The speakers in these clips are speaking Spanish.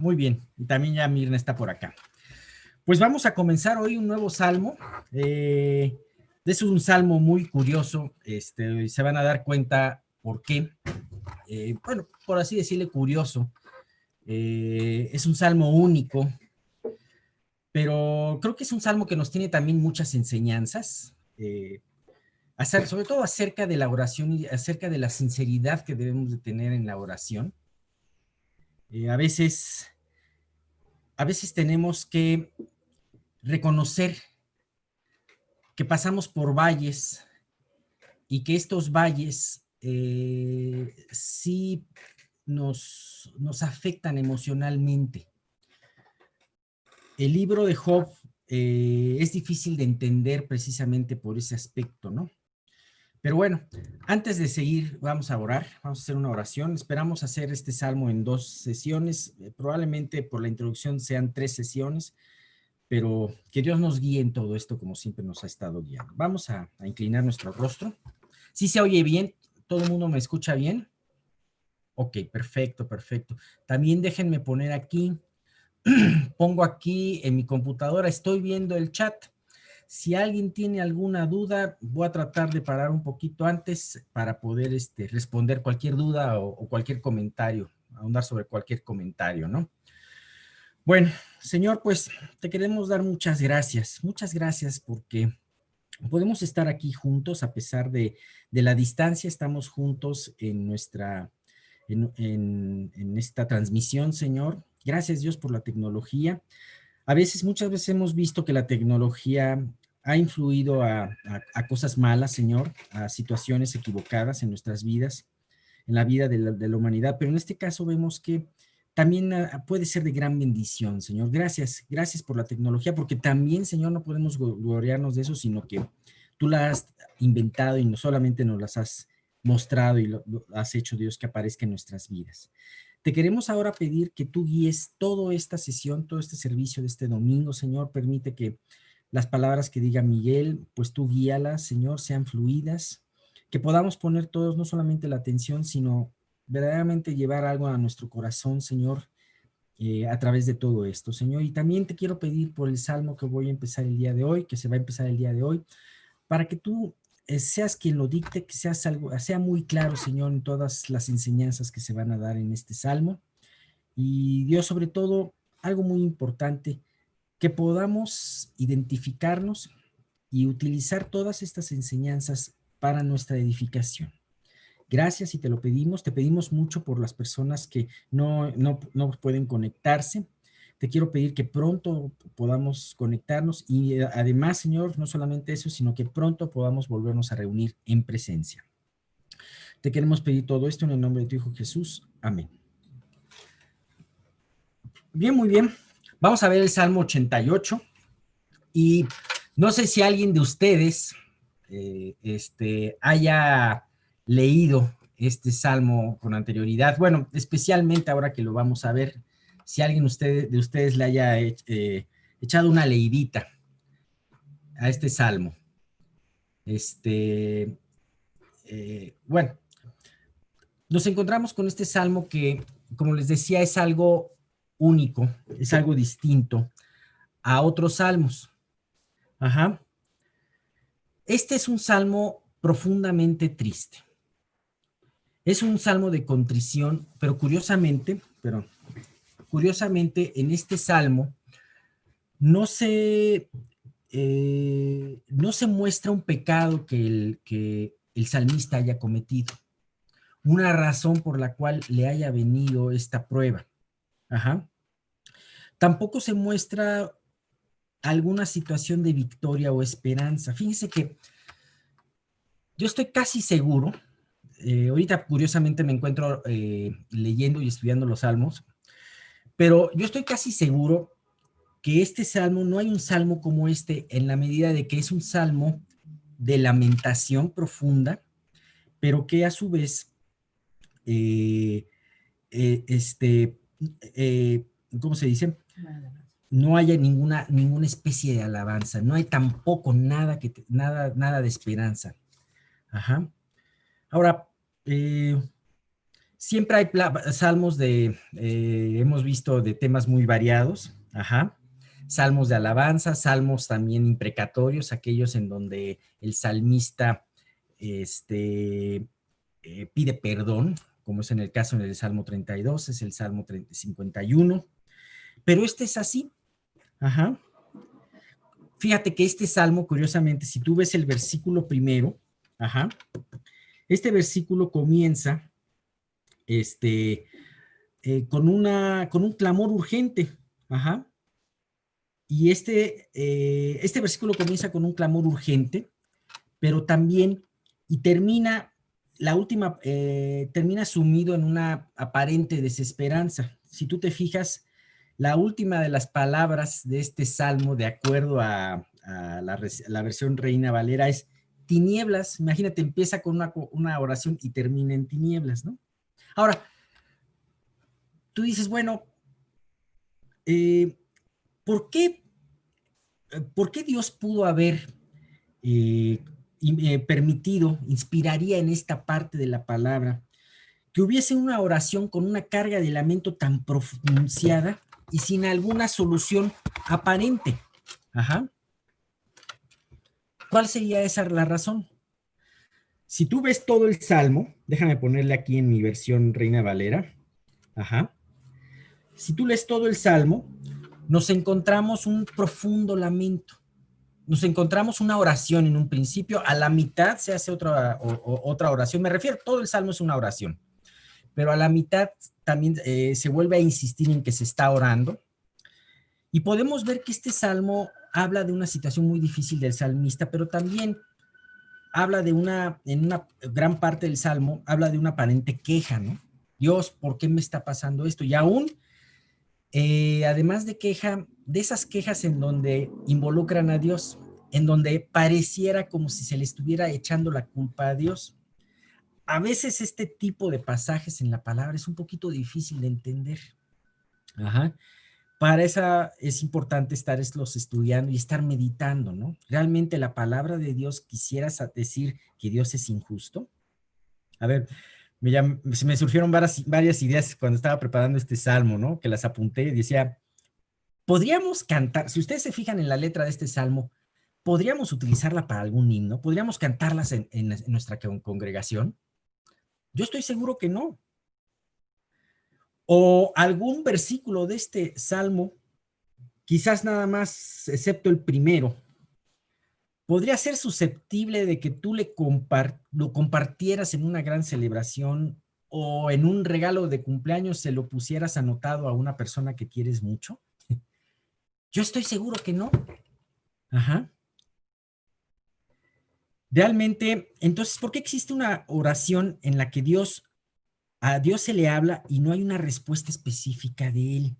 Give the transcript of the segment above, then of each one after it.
Muy bien, y también ya Mirna está por acá. Pues vamos a comenzar hoy un nuevo salmo. Es un salmo muy curioso, se van a dar cuenta por qué. Bueno, por así decirle curioso. Es un salmo único, pero creo que es un salmo que nos tiene también muchas enseñanzas, sobre todo acerca de la oración y acerca de la sinceridad que debemos de tener en la oración. A veces tenemos que reconocer que pasamos por valles y que estos valles sí nos afectan emocionalmente. El libro de Job es difícil de entender precisamente por ese aspecto, ¿no? Pero bueno, antes de seguir, vamos a orar, vamos a hacer una oración. Esperamos hacer este salmo en 2 sesiones, probablemente por la introducción sean 3 sesiones, pero que Dios nos guíe en todo esto como siempre nos ha estado guiando. Vamos a inclinar nuestro rostro. ¿Sí se oye bien? ¿Todo el mundo me escucha bien? Ok, perfecto, perfecto. También déjenme poner aquí, pongo aquí en mi computadora, estoy viendo el chat. Si alguien tiene alguna duda, voy a tratar de parar un poquito antes para poder responder cualquier duda o cualquier comentario, ahondar sobre cualquier comentario, ¿no? Bueno, Señor, pues te queremos dar muchas gracias porque podemos estar aquí juntos a pesar de la distancia, estamos juntos en esta transmisión, Señor. Gracias, Dios, por la tecnología. Muchas veces hemos visto que la tecnología ha influido a cosas malas, Señor, a situaciones equivocadas en nuestras vidas, en la vida de la humanidad, pero en este caso vemos que también puede ser de gran bendición, Señor. Gracias por la tecnología, porque también, Señor, no podemos gloriarnos de eso, sino que tú la has inventado y no solamente nos las has mostrado y lo has hecho, Dios, que aparezca en nuestras vidas. Te queremos ahora pedir que tú guíes toda esta sesión, todo este servicio de este domingo, Señor. Permite que las palabras que diga Miguel, pues tú guíalas, Señor, sean fluidas, que podamos poner todos no solamente la atención, sino verdaderamente llevar algo a nuestro corazón, Señor, a través de todo esto, Señor. Y también te quiero pedir por el salmo que voy a empezar el día de hoy, que se va a empezar el día de hoy, para que tú seas quien lo dicte, que sea muy claro, Señor, en todas las enseñanzas que se van a dar en este salmo. Y Dios, sobre todo, algo muy importante, que podamos identificarnos y utilizar todas estas enseñanzas para nuestra edificación. Gracias y te pedimos mucho por las personas que no pueden conectarse. Te quiero pedir que pronto podamos conectarnos y además, Señor, no solamente eso, sino que pronto podamos volvernos a reunir en presencia. Te queremos pedir todo esto en el nombre de tu Hijo Jesús. Amén. Bien, muy bien. Vamos a ver el Salmo 88 y no sé si alguien de ustedes haya leído este salmo con anterioridad. Bueno, especialmente ahora que lo vamos a ver, si alguien de ustedes le haya echado una leidita a este salmo. Bueno, nos encontramos con este salmo que, como les decía, es algo único, es algo distinto a otros salmos. Ajá. Este es un salmo profundamente triste. Es un salmo de contrición, pero curiosamente en este salmo no se muestra un pecado que el salmista haya cometido, una razón por la cual le haya venido esta prueba. Ajá. Tampoco se muestra alguna situación de victoria o esperanza. Fíjense que yo estoy casi seguro, ahorita curiosamente me encuentro leyendo y estudiando los salmos, pero yo estoy casi seguro que este salmo, no hay un salmo como este en la medida de que es un salmo de lamentación profunda, pero que a su vez, eh, este, ¿cómo se dice? No haya ninguna especie de alabanza, no hay tampoco nada de esperanza. Ajá. Ahora, Siempre hay salmos hemos visto de temas muy variados, ajá. Salmos de alabanza, salmos también imprecatorios, aquellos en donde el salmista pide perdón, como es en el caso en el Salmo 32, es el Salmo 51, pero este es así, ajá. Fíjate que este salmo, curiosamente, si tú ves el versículo primero, ajá, este versículo comienza con un clamor urgente, ajá. Y este versículo comienza con un clamor urgente, pero también, y termina, termina sumido en una aparente desesperanza. Si tú te fijas, la última de las palabras de este salmo, de acuerdo a la versión Reina Valera, es tinieblas. Imagínate, empieza con una oración y termina en tinieblas, ¿no? Ahora, tú dices, bueno, eh, ¿por qué, ¿por qué Dios pudo haber permitido, inspiraría en esta parte de la palabra, que hubiese una oración con una carga de lamento tan pronunciada y sin alguna solución aparente? Ajá. ¿Cuál sería esa la razón? Si tú ves todo el salmo, déjame ponerle aquí en mi versión Reina Valera, ajá. Si tú lees todo el salmo, nos encontramos un profundo lamento. Nos encontramos una oración en un principio, a la mitad se hace otra oración. Me refiero, todo el salmo es una oración, pero a la mitad también se vuelve a insistir en que se está orando. Y podemos ver que este salmo habla de una situación muy difícil del salmista, pero también habla en una gran parte del salmo, habla de una aparente queja, ¿no? Dios, ¿por qué me está pasando esto? Y aún, además de queja, de esas quejas en donde involucran a Dios, en donde pareciera como si se le estuviera echando la culpa a Dios. A veces este tipo de pasajes en la palabra es un poquito difícil de entender. Ajá. Para eso es importante los estudiando y estar meditando, ¿no? ¿Realmente la palabra de Dios quisieras decir que Dios es injusto? A ver, se me surgieron varias ideas cuando estaba preparando este salmo, ¿no? Que las apunté y decía, podríamos cantar, si ustedes se fijan en la letra de este salmo, ¿podríamos utilizarla para algún himno? ¿Podríamos cantarlas en nuestra congregación? Yo estoy seguro que no. O algún versículo de este salmo, quizás nada más, excepto el primero, podría ser susceptible de que tú lo compartieras en una gran celebración o en un regalo de cumpleaños se lo pusieras anotado a una persona que quieres mucho. Yo estoy seguro que no. Ajá. Realmente, entonces, ¿por qué existe una oración en la que a Dios se le habla y no hay una respuesta específica de él?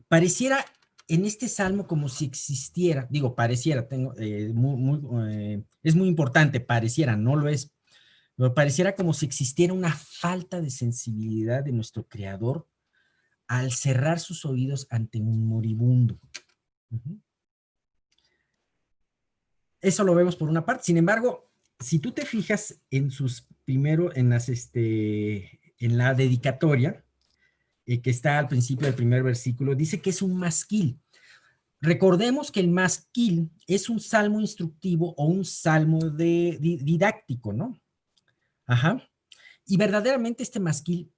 Pareciera en este salmo como si existiera, digo, pareciera, es muy importante, pareciera, no lo es, pero pareciera como si existiera una falta de sensibilidad de nuestro Creador al cerrar sus oídos ante un moribundo. Uh-huh. Eso lo vemos por una parte. Sin embargo, si tú te fijas en en la dedicatoria, que está al principio del primer versículo, dice que es un masquil. Recordemos que el masquil es un salmo instructivo o un salmo didáctico, ¿no? Ajá. Y verdaderamente este masquil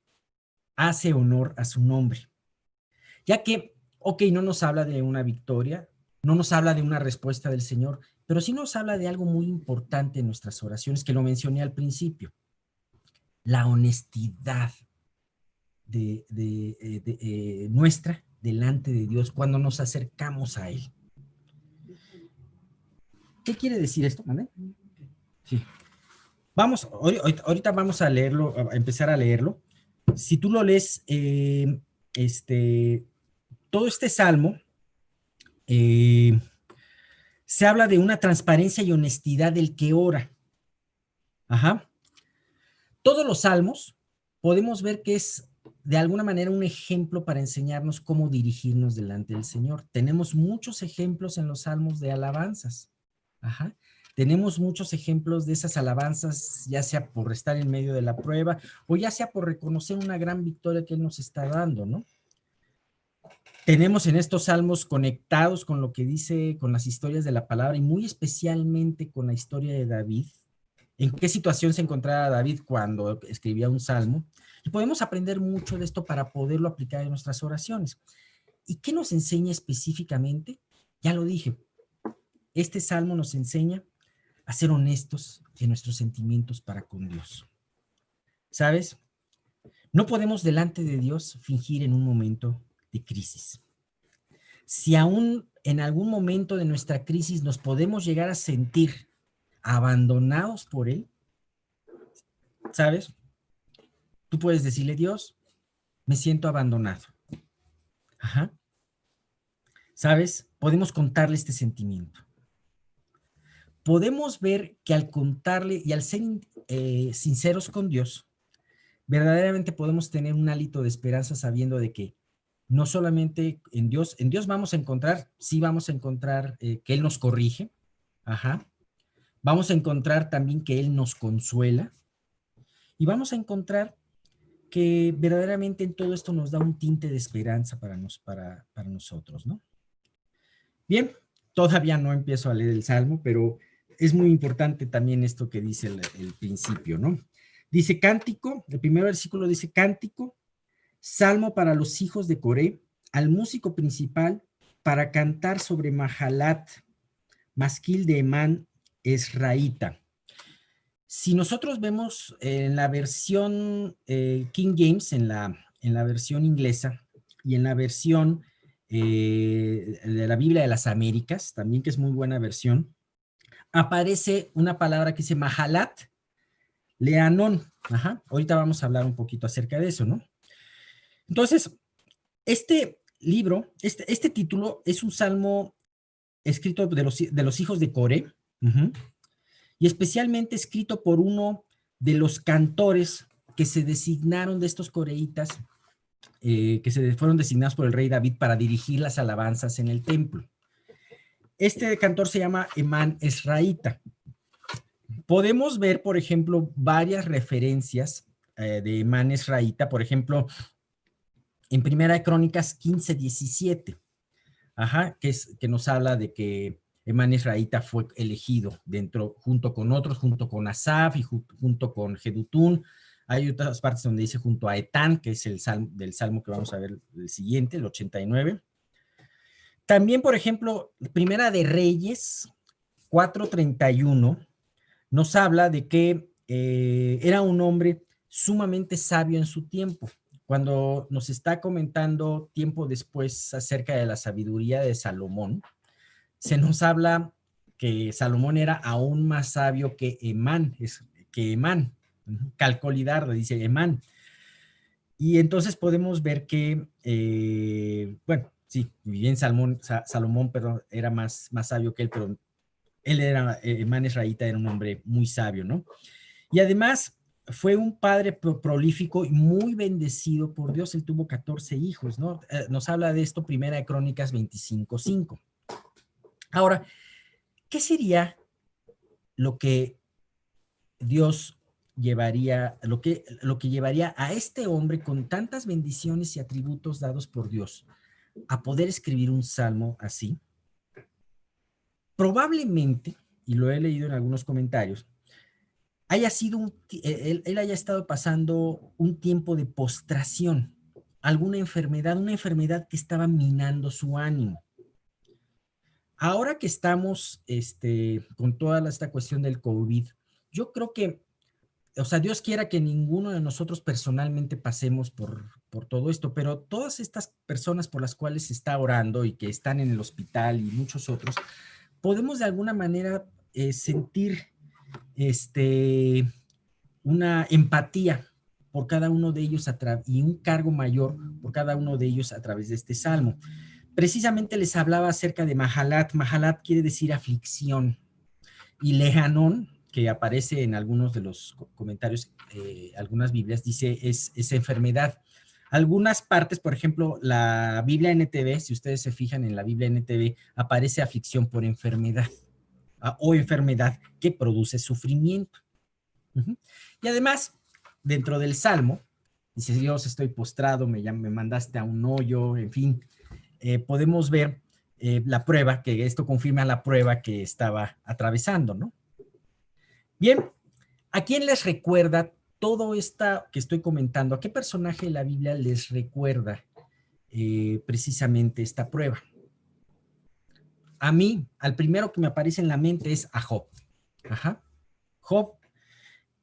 hace honor a su nombre, ya que, ok, no nos habla de una victoria, no nos habla de una respuesta del Señor, pero sí nos habla de algo muy importante en nuestras oraciones, que lo mencioné al principio, la honestidad nuestra delante de Dios cuando nos acercamos a Él. ¿Qué quiere decir esto, ¿vale? Sí. Ahorita vamos a leerlo, a empezar a leerlo. Si tú lo lees, todo este salmo, se habla de una transparencia y honestidad del que ora. Ajá. Todos los salmos podemos ver que es de alguna manera un ejemplo para enseñarnos cómo dirigirnos delante del Señor. Tenemos muchos ejemplos en los salmos de alabanzas. Ajá. Tenemos muchos ejemplos de esas alabanzas, ya sea por estar en medio de la prueba o ya sea por reconocer una gran victoria que Él nos está dando, ¿no? Tenemos en estos salmos conectados con lo que dice, con las historias de la palabra y muy especialmente con la historia de David. ¿En qué situación se encontraba David cuando escribía un salmo? Y podemos aprender mucho de esto para poderlo aplicar en nuestras oraciones. ¿Y qué nos enseña específicamente? Ya lo dije, este salmo nos enseña a ser honestos en nuestros sentimientos para con Dios. ¿Sabes? No podemos delante de Dios fingir en un momento de crisis. Si aún en algún momento de nuestra crisis nos podemos llegar a sentir abandonados por Él, ¿sabes? Tú puedes decirle, Dios, me siento abandonado. Ajá. ¿Sabes? Podemos contarle este sentimiento. Podemos ver que al contarle y al ser sinceros con Dios, verdaderamente podemos tener un hálito de esperanza sabiendo de que no solamente en Dios vamos a encontrar, sí vamos a encontrar que Él nos corrige, ajá, vamos a encontrar también que Él nos consuela y vamos a encontrar que verdaderamente en todo esto nos da un tinte de esperanza para nosotros, ¿no? Bien, todavía no empiezo a leer el Salmo, pero es muy importante también esto que dice el principio, ¿no? Dice cántico, el primer versículo dice cántico, salmo para los hijos de Coré, al músico principal, para cantar sobre Mahalat, masquil de Emán, Esraíta. Si nosotros vemos en la versión King James, en la versión inglesa y en la versión de la Biblia de las Américas, también que es muy buena versión, aparece una palabra que dice Mahalat, Leanón. Ajá. Ahorita vamos a hablar un poquito acerca de eso, ¿no? Entonces, este libro, este título es un salmo escrito de los hijos de Coré, y especialmente escrito por uno de los cantores que se designaron de estos coreitas, que se fueron designados por el rey David para dirigir las alabanzas en el templo. Este cantor se llama Emán Esraíta. Podemos ver, por ejemplo, varias referencias de Emán Esraíta, por ejemplo, en Primera de Crónicas 15:17, que nos habla de que Emán Esraíta fue elegido junto con otros, junto con Asaf y junto con Jedutún. Hay otras partes donde dice junto a Etán, que es del salmo que vamos a ver el siguiente, el 89. También, por ejemplo, Primera de Reyes 4:31 nos habla de que era un hombre sumamente sabio en su tiempo. Cuando nos está comentando tiempo después acerca de la sabiduría de Salomón, se nos habla que Salomón era aún más sabio que Emán, Calcolidardo, dice Emán. Y entonces podemos ver que, bueno, sí, bien Salomón, perdón, era más sabio que él, pero él era, Emán Esraíta era un hombre muy sabio, ¿no? Y además fue un padre prolífico y muy bendecido por Dios. Él tuvo 14 hijos, ¿no? Nos habla de esto Primera de Crónicas 25:5. Ahora, ¿qué sería lo que Dios llevaría, lo que llevaría a este hombre con tantas bendiciones y atributos dados por Dios a poder escribir un salmo así? Probablemente, y lo he leído en algunos comentarios, haya sido él haya estado pasando un tiempo de postración, alguna enfermedad, una enfermedad que estaba minando su ánimo. Ahora que estamos con toda esta cuestión del COVID, yo creo que, o sea, Dios quiera que ninguno de nosotros personalmente pasemos por todo esto, pero todas estas personas por las cuales se está orando y que están en el hospital y muchos otros, podemos de alguna manera sentir una empatía por cada uno de ellos y un cargo mayor por cada uno de ellos a través de este salmo. Precisamente les hablaba acerca de Mahalat. Mahalat quiere decir aflicción. Y Lehanón, que aparece en algunos de los comentarios, algunas Biblias, dice es enfermedad. Algunas partes, por ejemplo, la Biblia NTV, si ustedes se fijan en la Biblia NTV, aparece aflicción por enfermedad. o enfermedad que produce sufrimiento. Y además, dentro del Salmo, dice, Dios, estoy postrado, me mandaste a un hoyo, en fin, podemos ver la prueba, que esto confirma la prueba que estaba atravesando, ¿no? Bien, ¿a quién les recuerda todo esto que estoy comentando? ¿A qué personaje de la Biblia les recuerda precisamente esta prueba? A mí, al primero que me aparece en la mente es a Job. Ajá. Job,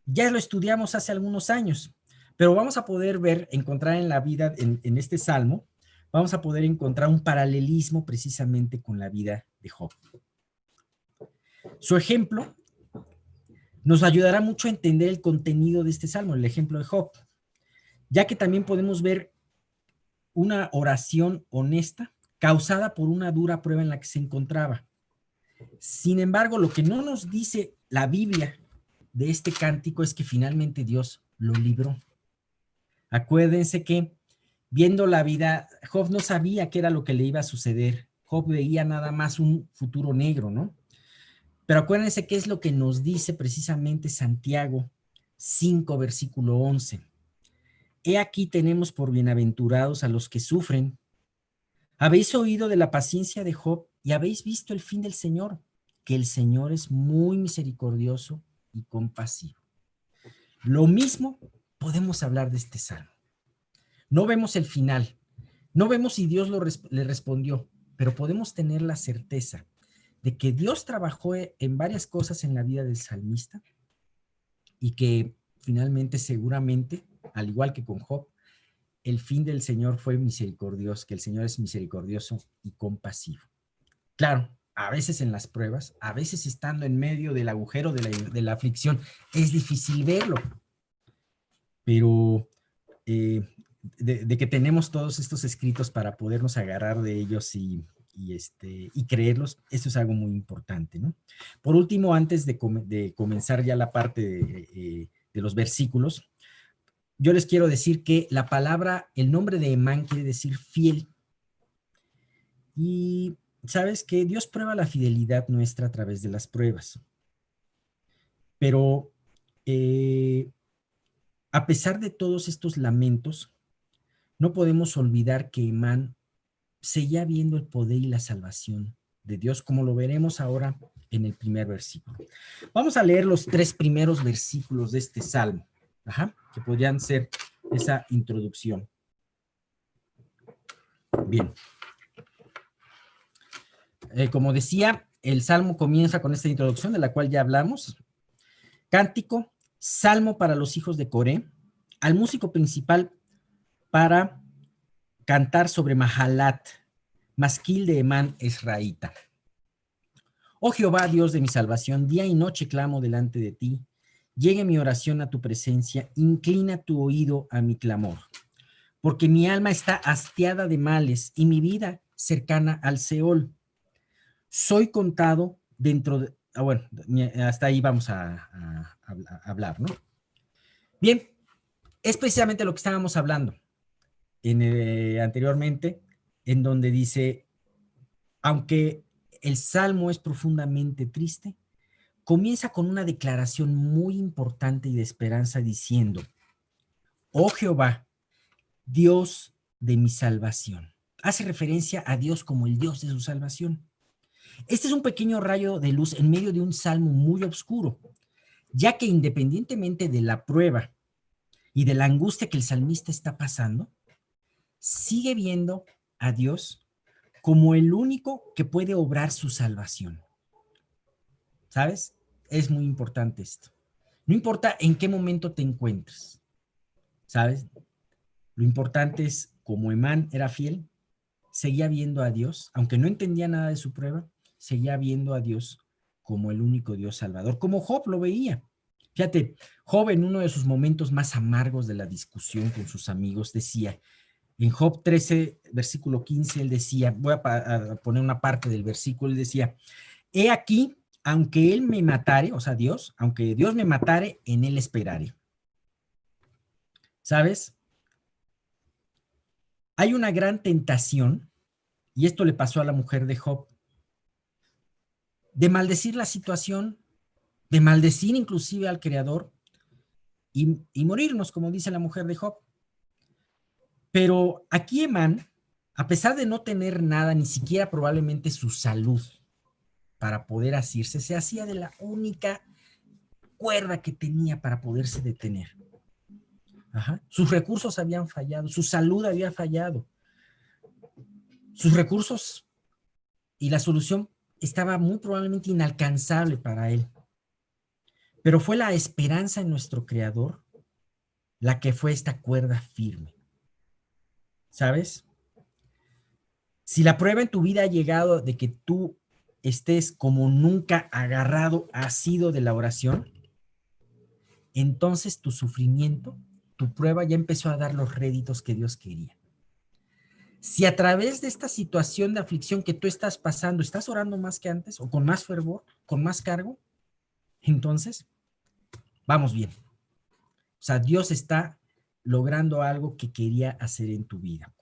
ya lo estudiamos hace algunos años, pero vamos a poder ver, encontrar en la vida, en este salmo, vamos a poder encontrar un paralelismo precisamente con la vida de Job. Su ejemplo nos ayudará mucho a entender el contenido de este salmo, el ejemplo de Job, ya que también podemos ver una oración honesta causada por una dura prueba en la que se encontraba. Sin embargo, lo que no nos dice la Biblia de este cántico es que finalmente Dios lo libró. Acuérdense que viendo la vida, Job no sabía qué era lo que le iba a suceder. Job veía nada más un futuro negro, ¿no? Pero acuérdense qué es lo que nos dice precisamente Santiago 5, versículo 11. He aquí tenemos por bienaventurados a los que sufren. Habéis oído de la paciencia de Job y habéis visto el fin del Señor, que el Señor es muy misericordioso y compasivo. Lo mismo podemos hablar de este salmo. No vemos el final, no vemos si Dios le respondió, pero podemos tener la certeza de que Dios trabajó en varias cosas en la vida del salmista y que finalmente, seguramente, al igual que con Job, el fin del Señor fue misericordioso, que el Señor es misericordioso y compasivo. Claro, a veces en las pruebas, a veces estando en medio del agujero de la aflicción, es difícil verlo, pero de que tenemos todos estos escritos para podernos agarrar de ellos y creerlos, eso es algo muy importante, ¿no? Por último, antes de comenzar ya la parte de los versículos, yo les quiero decir que la palabra, el nombre de Emán quiere decir fiel. Y sabes que Dios prueba la fidelidad nuestra a través de las pruebas. Pero a pesar de todos estos lamentos, no podemos olvidar que Emán seguía viendo el poder y la salvación de Dios, como lo veremos ahora en el primer versículo. Vamos a leer los 3 primeros versículos de este salmo, que podrían ser esa introducción. Bien. Como decía, el salmo comienza con esta introducción de la cual ya hablamos. Cántico, salmo para los hijos de Coré, al músico principal para cantar sobre Mahalat, masquil de Emán Esraíta. Oh Jehová, Dios de mi salvación, día y noche clamo delante de ti. Llegue mi oración a tu presencia, inclina tu oído a mi clamor. Porque mi alma está hastiada de males y mi vida cercana al Seol. Soy contado dentro de... bueno, hasta ahí vamos a hablar, ¿no? Bien, es precisamente lo que estábamos hablando anteriormente, en donde dice, aunque el salmo es profundamente triste, comienza con una declaración muy importante y de esperanza diciendo, oh Jehová, Dios de mi salvación. Hace referencia a Dios como el Dios de su salvación. Este es un pequeño rayo de luz en medio de un salmo muy oscuro, ya que independientemente de la prueba y de la angustia que el salmista está pasando, sigue viendo a Dios como el único que puede obrar su salvación. ¿Sabes? Es muy importante esto. No importa en qué momento te encuentres, ¿sabes? Lo importante es, como Emán era fiel, seguía viendo a Dios, aunque no entendía nada de su prueba, seguía viendo a Dios como el único Dios salvador, como Job lo veía. Fíjate, Job en uno de sus momentos más amargos de la discusión con sus amigos decía, en Job 13, versículo 15, él decía, voy a poner una parte del versículo, él decía, he aquí, aunque él me matare, o sea, Dios, aunque Dios me matare, en él esperaré. ¿Sabes? Hay una gran tentación, y esto le pasó a la mujer de Job. de maldecir la situación, de maldecir inclusive al Creador y morirnos, como dice la mujer de Job. Pero aquí Emán, a pesar de no tener nada, ni siquiera probablemente su salud para poder asirse, se hacía de la única cuerda que tenía para poderse detener. Ajá. Sus recursos habían fallado, su salud había fallado, sus recursos y la solución estaba muy probablemente inalcanzable para él. Pero fue la esperanza en nuestro Creador la que fue esta cuerda firme. ¿Sabes? Si la prueba en tu vida ha llegado de que tú estés como nunca agarrado, asido de la oración, entonces tu sufrimiento, tu prueba ya empezó a dar los réditos que Dios quería. Si a través de esta situación de aflicción que tú estás pasando, estás orando más que antes o con más fervor, con más cargo, entonces vamos bien. O sea, Dios está logrando algo que quería hacer en tu vida.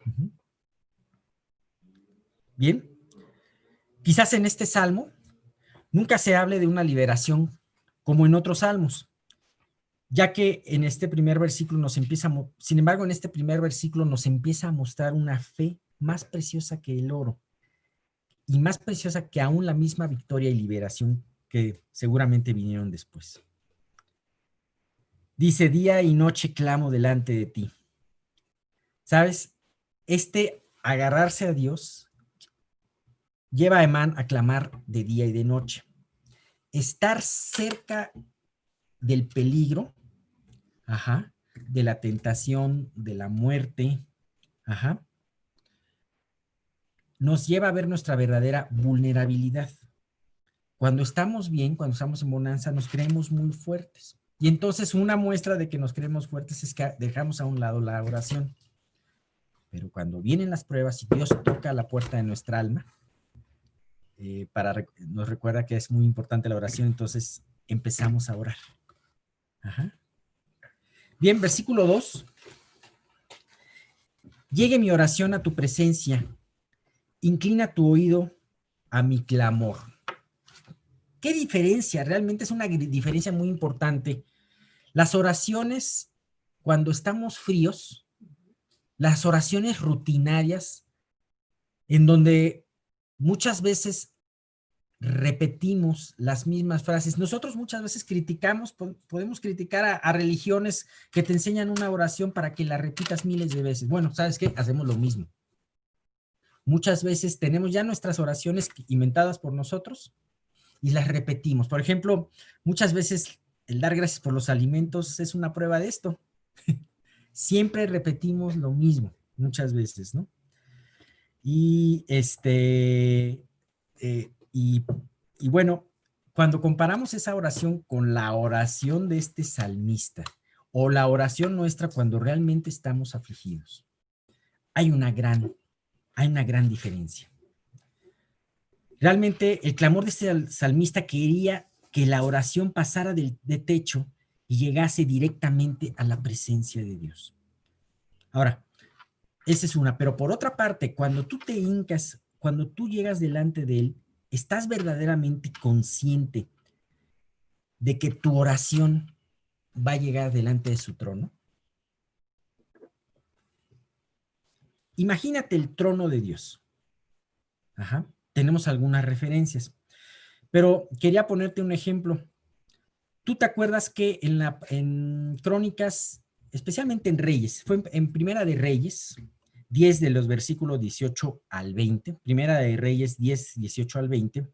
Uh-huh. Bien, quizás en este salmo nunca se hable de una liberación como en otros salmos, ya que en este primer versículo nos empieza, sin embargo, en este primer versículo nos empieza a mostrar una fe más preciosa que el oro y más preciosa que aún la misma victoria y liberación que seguramente vinieron después. Dice, día y noche clamo delante de ti. ¿Sabes? Este agarrarse a Dios lleva a Emán a clamar de día y de noche. Estar cerca del peligro, ajá, de la tentación, de la muerte, ajá, nos lleva a ver nuestra verdadera vulnerabilidad. Cuando estamos bien, cuando estamos en bonanza, nos creemos muy fuertes. Y entonces una muestra de que nos creemos fuertes es que dejamos a un lado la oración. Pero cuando vienen las pruebas y Dios toca la puerta de nuestra alma, nos recuerda que es muy importante la oración, entonces empezamos a orar. Ajá. Bien, versículo 2. Llegue mi oración a tu presencia, inclina tu oído a mi clamor. ¿Qué diferencia? Realmente es una diferencia muy importante. Las oraciones, cuando estamos fríos, las oraciones rutinarias, en donde muchas veces repetimos las mismas frases. Nosotros muchas veces criticamos, podemos criticar a religiones que te enseñan una oración para que la repitas miles de veces. Bueno, ¿sabes qué? Hacemos lo mismo. Muchas veces tenemos ya nuestras oraciones inventadas por nosotros y las repetimos. Por ejemplo, muchas veces el dar gracias por los alimentos es una prueba de esto. Siempre repetimos lo mismo, muchas veces, ¿no? Y y bueno, cuando comparamos esa oración con la oración de este salmista o la oración nuestra cuando realmente estamos afligidos, hay una gran diferencia. Realmente el clamor de este salmista quería que la oración pasara de techo y llegase directamente a la presencia de Dios. Ahora, esa es una, pero por otra parte, cuando tú te hincas, cuando tú llegas delante de Él, ¿estás verdaderamente consciente de que tu oración va a llegar delante de su trono? Imagínate el trono de Dios. Ajá. Tenemos algunas referencias, pero quería ponerte un ejemplo. ¿Tú te acuerdas que en Crónicas, especialmente en Reyes, fue en Primera de Reyes, 10 de los versículos 18 al 20, Primera de Reyes 10, 18 al 20,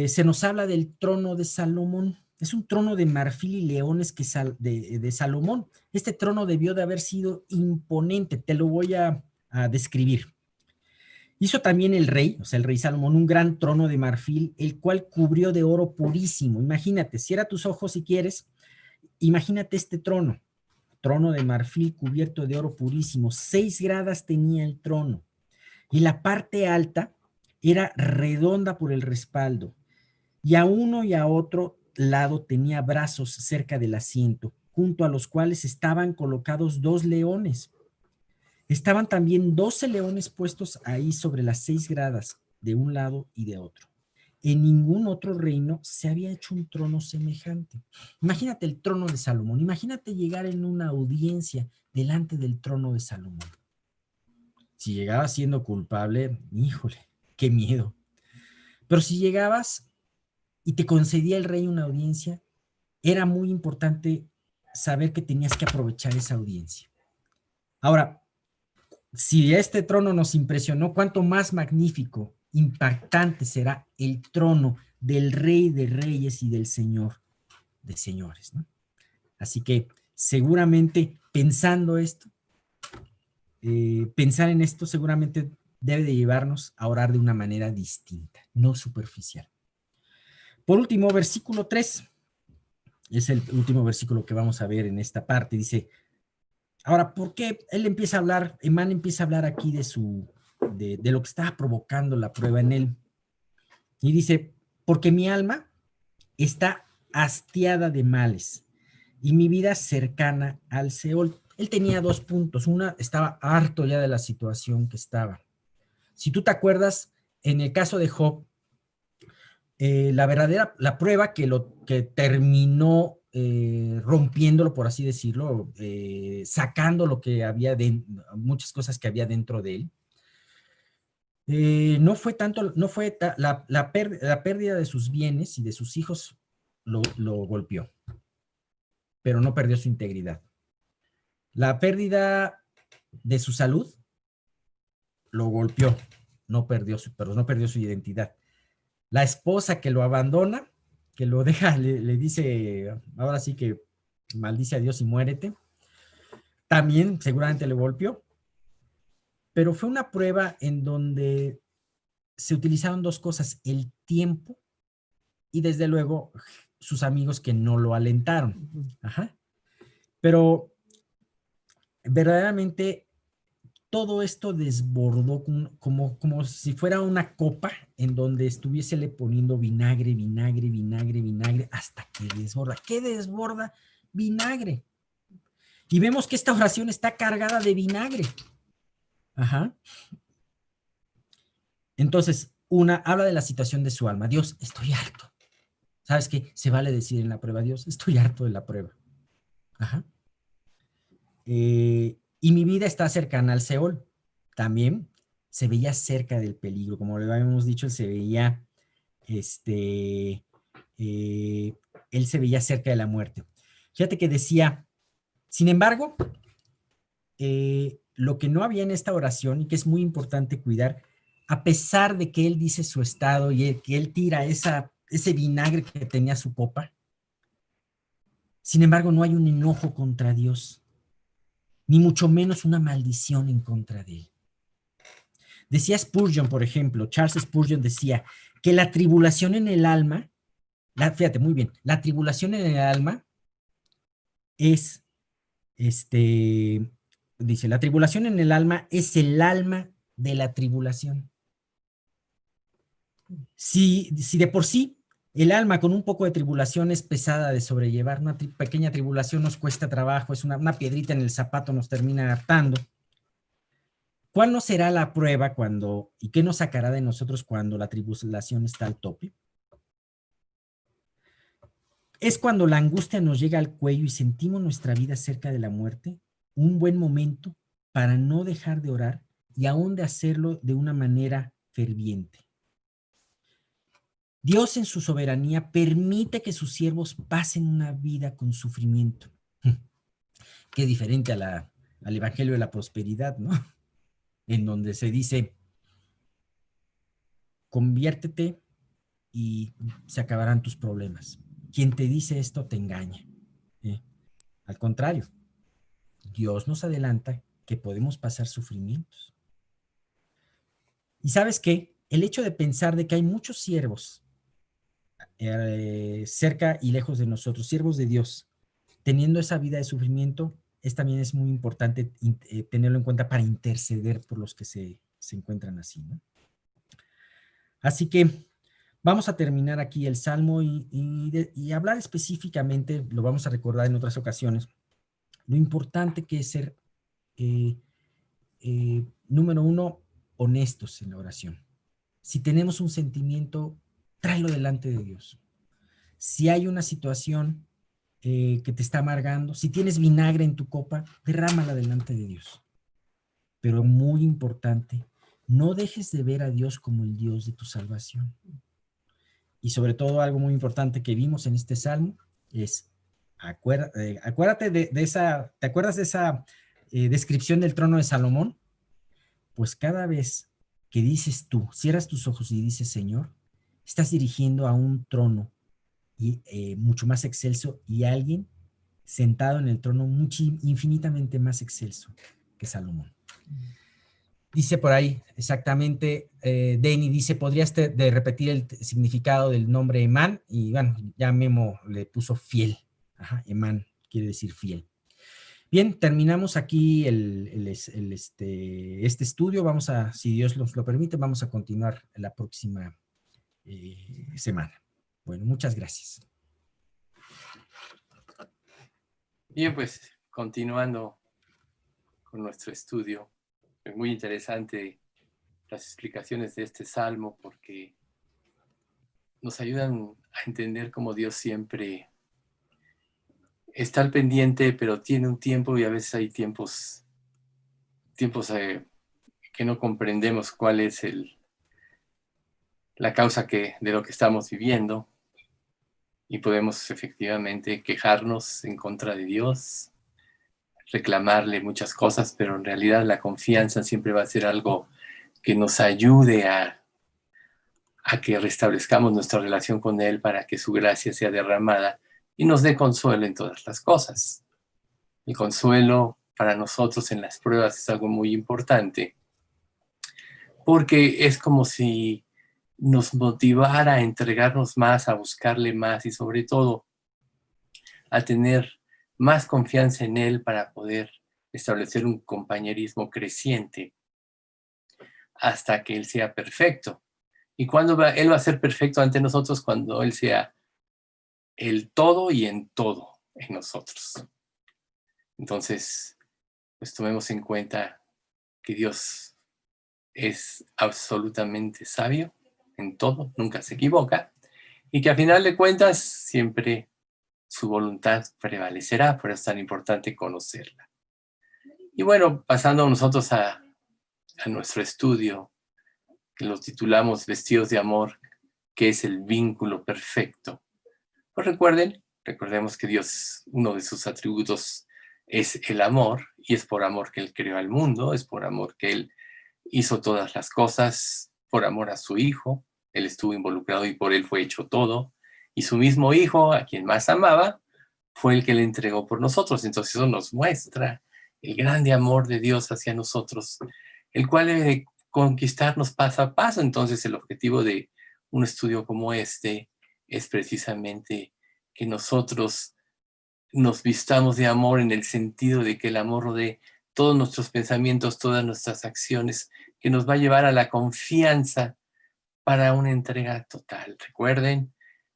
se nos habla del trono de Salomón. Es un trono de marfil y leones de Salomón. Este trono debió de haber sido imponente, te lo voy a describir. Hizo también el rey, o sea, el rey Salomón, un gran trono de marfil, el cual cubrió de oro purísimo. Imagínate, cierra tus ojos si quieres, imagínate este trono, trono de marfil cubierto de oro purísimo. 6 gradas tenía el trono y la parte alta era redonda por el respaldo y a uno y a otro lado tenía brazos cerca del asiento, junto a los cuales estaban colocados 2 leones. Estaban también 12 leones puestos ahí sobre las 6 gradas de un lado y de otro. en ningún otro reino se había hecho un trono semejante. Imagínate el trono de Salomón, imagínate llegar en una audiencia delante del trono de Salomón. Si llegabas siendo culpable, híjole, qué miedo. Pero si llegabas y te concedía el rey una audiencia, era muy importante saber que tenías que aprovechar esa audiencia. Ahora, si este trono nos impresionó, cuánto más magnífico, impactante será el trono del Rey de Reyes y del Señor de Señores, ¿no? Así que seguramente pensar en esto seguramente debe de llevarnos a orar de una manera distinta, no superficial. Por último, versículo 3, es el último versículo que vamos a ver en esta parte, dice, ahora, ¿por qué él empieza a hablar, Emán empieza a hablar aquí de lo que estaba provocando la prueba en él? Y dice, porque mi alma está hastiada de males y mi vida cercana al Seol. Él tenía dos puntos. Una, estaba harto ya de la situación que estaba. Si tú te acuerdas, en el caso de Job, la prueba que terminó rompiéndolo, por así decirlo, sacando lo que había muchas cosas que había dentro de él, no fue tanto, no fue la pérdida de sus bienes y de sus hijos lo golpeó, pero no perdió su integridad. La pérdida de su salud lo golpeó, pero no perdió su identidad. La esposa que lo abandona, que lo deja, le dice, ahora sí que maldice a Dios y muérete, también seguramente le golpeó, pero fue una prueba en donde se utilizaron dos cosas, el tiempo y desde luego sus amigos que no lo alentaron. Ajá. Pero verdaderamente todo esto desbordó como si fuera una copa en donde estuviésele poniendo vinagre, vinagre, vinagre, vinagre, hasta que desborda. ¿Qué desborda? Vinagre. Y vemos que esta oración está cargada de vinagre. Ajá. Entonces, habla de la situación de su alma. Dios, estoy harto. ¿Sabes qué? Se vale decir en la prueba, Dios, estoy harto de la prueba. Ajá. Y mi vida está cercana al Seol. También se veía cerca del peligro, como le habíamos dicho, eh, él se veía cerca de la muerte. Fíjate que decía, sin embargo, lo que no había en esta oración y que es muy importante cuidar, a pesar de que él dice su estado y que él tira ese vinagre que tenía su copa, sin embargo, no hay un enojo contra Dios, ni mucho menos una maldición en contra de él. Decía Spurgeon, por ejemplo, Charles Spurgeon decía que la tribulación en el alma, fíjate muy bien, la tribulación en el alma es, dice, la tribulación en el alma es el alma de la tribulación. Si de por sí el alma con un poco de tribulación es pesada de sobrellevar, una pequeña tribulación nos cuesta trabajo, es una piedrita en el zapato nos termina hartando. ¿Cuál no será la prueba y qué nos sacará de nosotros cuando la tribulación está al tope? Es cuando la angustia nos llega al cuello y sentimos nuestra vida cerca de la muerte, un buen momento para no dejar de orar y aún de hacerlo de una manera ferviente. Dios en su soberanía permite que sus siervos pasen una vida con sufrimiento. Qué diferente al Evangelio de la Prosperidad, ¿no? En donde se dice, conviértete y se acabarán tus problemas. Quien te dice esto te engaña. Al contrario, Dios nos adelanta que podemos pasar sufrimientos. ¿Y sabes qué? El hecho de pensar de que hay muchos siervos cerca y lejos de nosotros, siervos de Dios, teniendo esa vida de sufrimiento, también es muy importante tenerlo en cuenta para interceder por los que se encuentran así, ¿no? Así que vamos a terminar aquí el Salmo y hablar específicamente, lo vamos a recordar en otras ocasiones, lo importante que es ser, número uno, honestos en la oración. Si tenemos un sentimiento, tráelo delante de Dios. Si hay una situación que te está amargando, si tienes vinagre en tu copa, derrámala delante de Dios. Pero muy importante, no dejes de ver a Dios como el Dios de tu salvación. Y sobre todo algo muy importante que vimos en este salmo es, acuérdate de esa, ¿te acuerdas de esa descripción del trono de Salomón? Pues cada vez que dices tú, cierras tus ojos y dices Señor, estás dirigiendo a un trono y, mucho más excelso y alguien sentado en el trono infinitamente más excelso que Salomón. Dice por ahí exactamente, Dani dice, ¿podrías de repetir el significado del nombre Emán? Y bueno, ya Memo le puso fiel. Ajá, Emán quiere decir fiel. Bien, terminamos aquí este estudio. Vamos a, si Dios nos lo permite, vamos a continuar la próxima semana. Bueno, muchas gracias. Bien, pues continuando con nuestro estudio, es muy interesante las explicaciones de este salmo porque nos ayudan a entender cómo Dios siempre está al pendiente, pero tiene un tiempo y a veces hay tiempos que no comprendemos cuál es la causa de lo que estamos viviendo y podemos efectivamente quejarnos en contra de Dios, reclamarle muchas cosas, pero en realidad la confianza siempre va a ser algo que nos ayude a que restablezcamos nuestra relación con Él para que su gracia sea derramada y nos dé consuelo en todas las cosas. El consuelo para nosotros en las pruebas es algo muy importante, porque es como si nos motivara a entregarnos más, a buscarle más y sobre todo a tener más confianza en Él para poder establecer un compañerismo creciente hasta que Él sea perfecto. ¿Y cuándo Él va a ser perfecto ante nosotros? Cuando Él sea el todo y en todo en nosotros. Entonces, pues tomemos en cuenta que Dios es absolutamente sabio en todo, nunca se equivoca, y que a final de cuentas siempre su voluntad prevalecerá, por eso es tan importante conocerla. Y bueno, pasando nosotros a nuestro estudio, que lo titulamos Vestidos de Amor, que es el vínculo perfecto. Pues recordemos que Dios, uno de sus atributos es el amor, y es por amor que Él creó al mundo, es por amor que Él hizo todas las cosas, por amor a su Hijo, Él estuvo involucrado y por Él fue hecho todo, y su mismo Hijo, a quien más amaba, fue el que le entregó por nosotros. Entonces eso nos muestra el grande amor de Dios hacia nosotros, el cual debe conquistarnos paso a paso. Entonces el objetivo de un estudio como este es precisamente que nosotros nos vistamos de amor en el sentido de que el amor rodee todos nuestros pensamientos, todas nuestras acciones, que nos va a llevar a la confianza para una entrega total. Recuerden,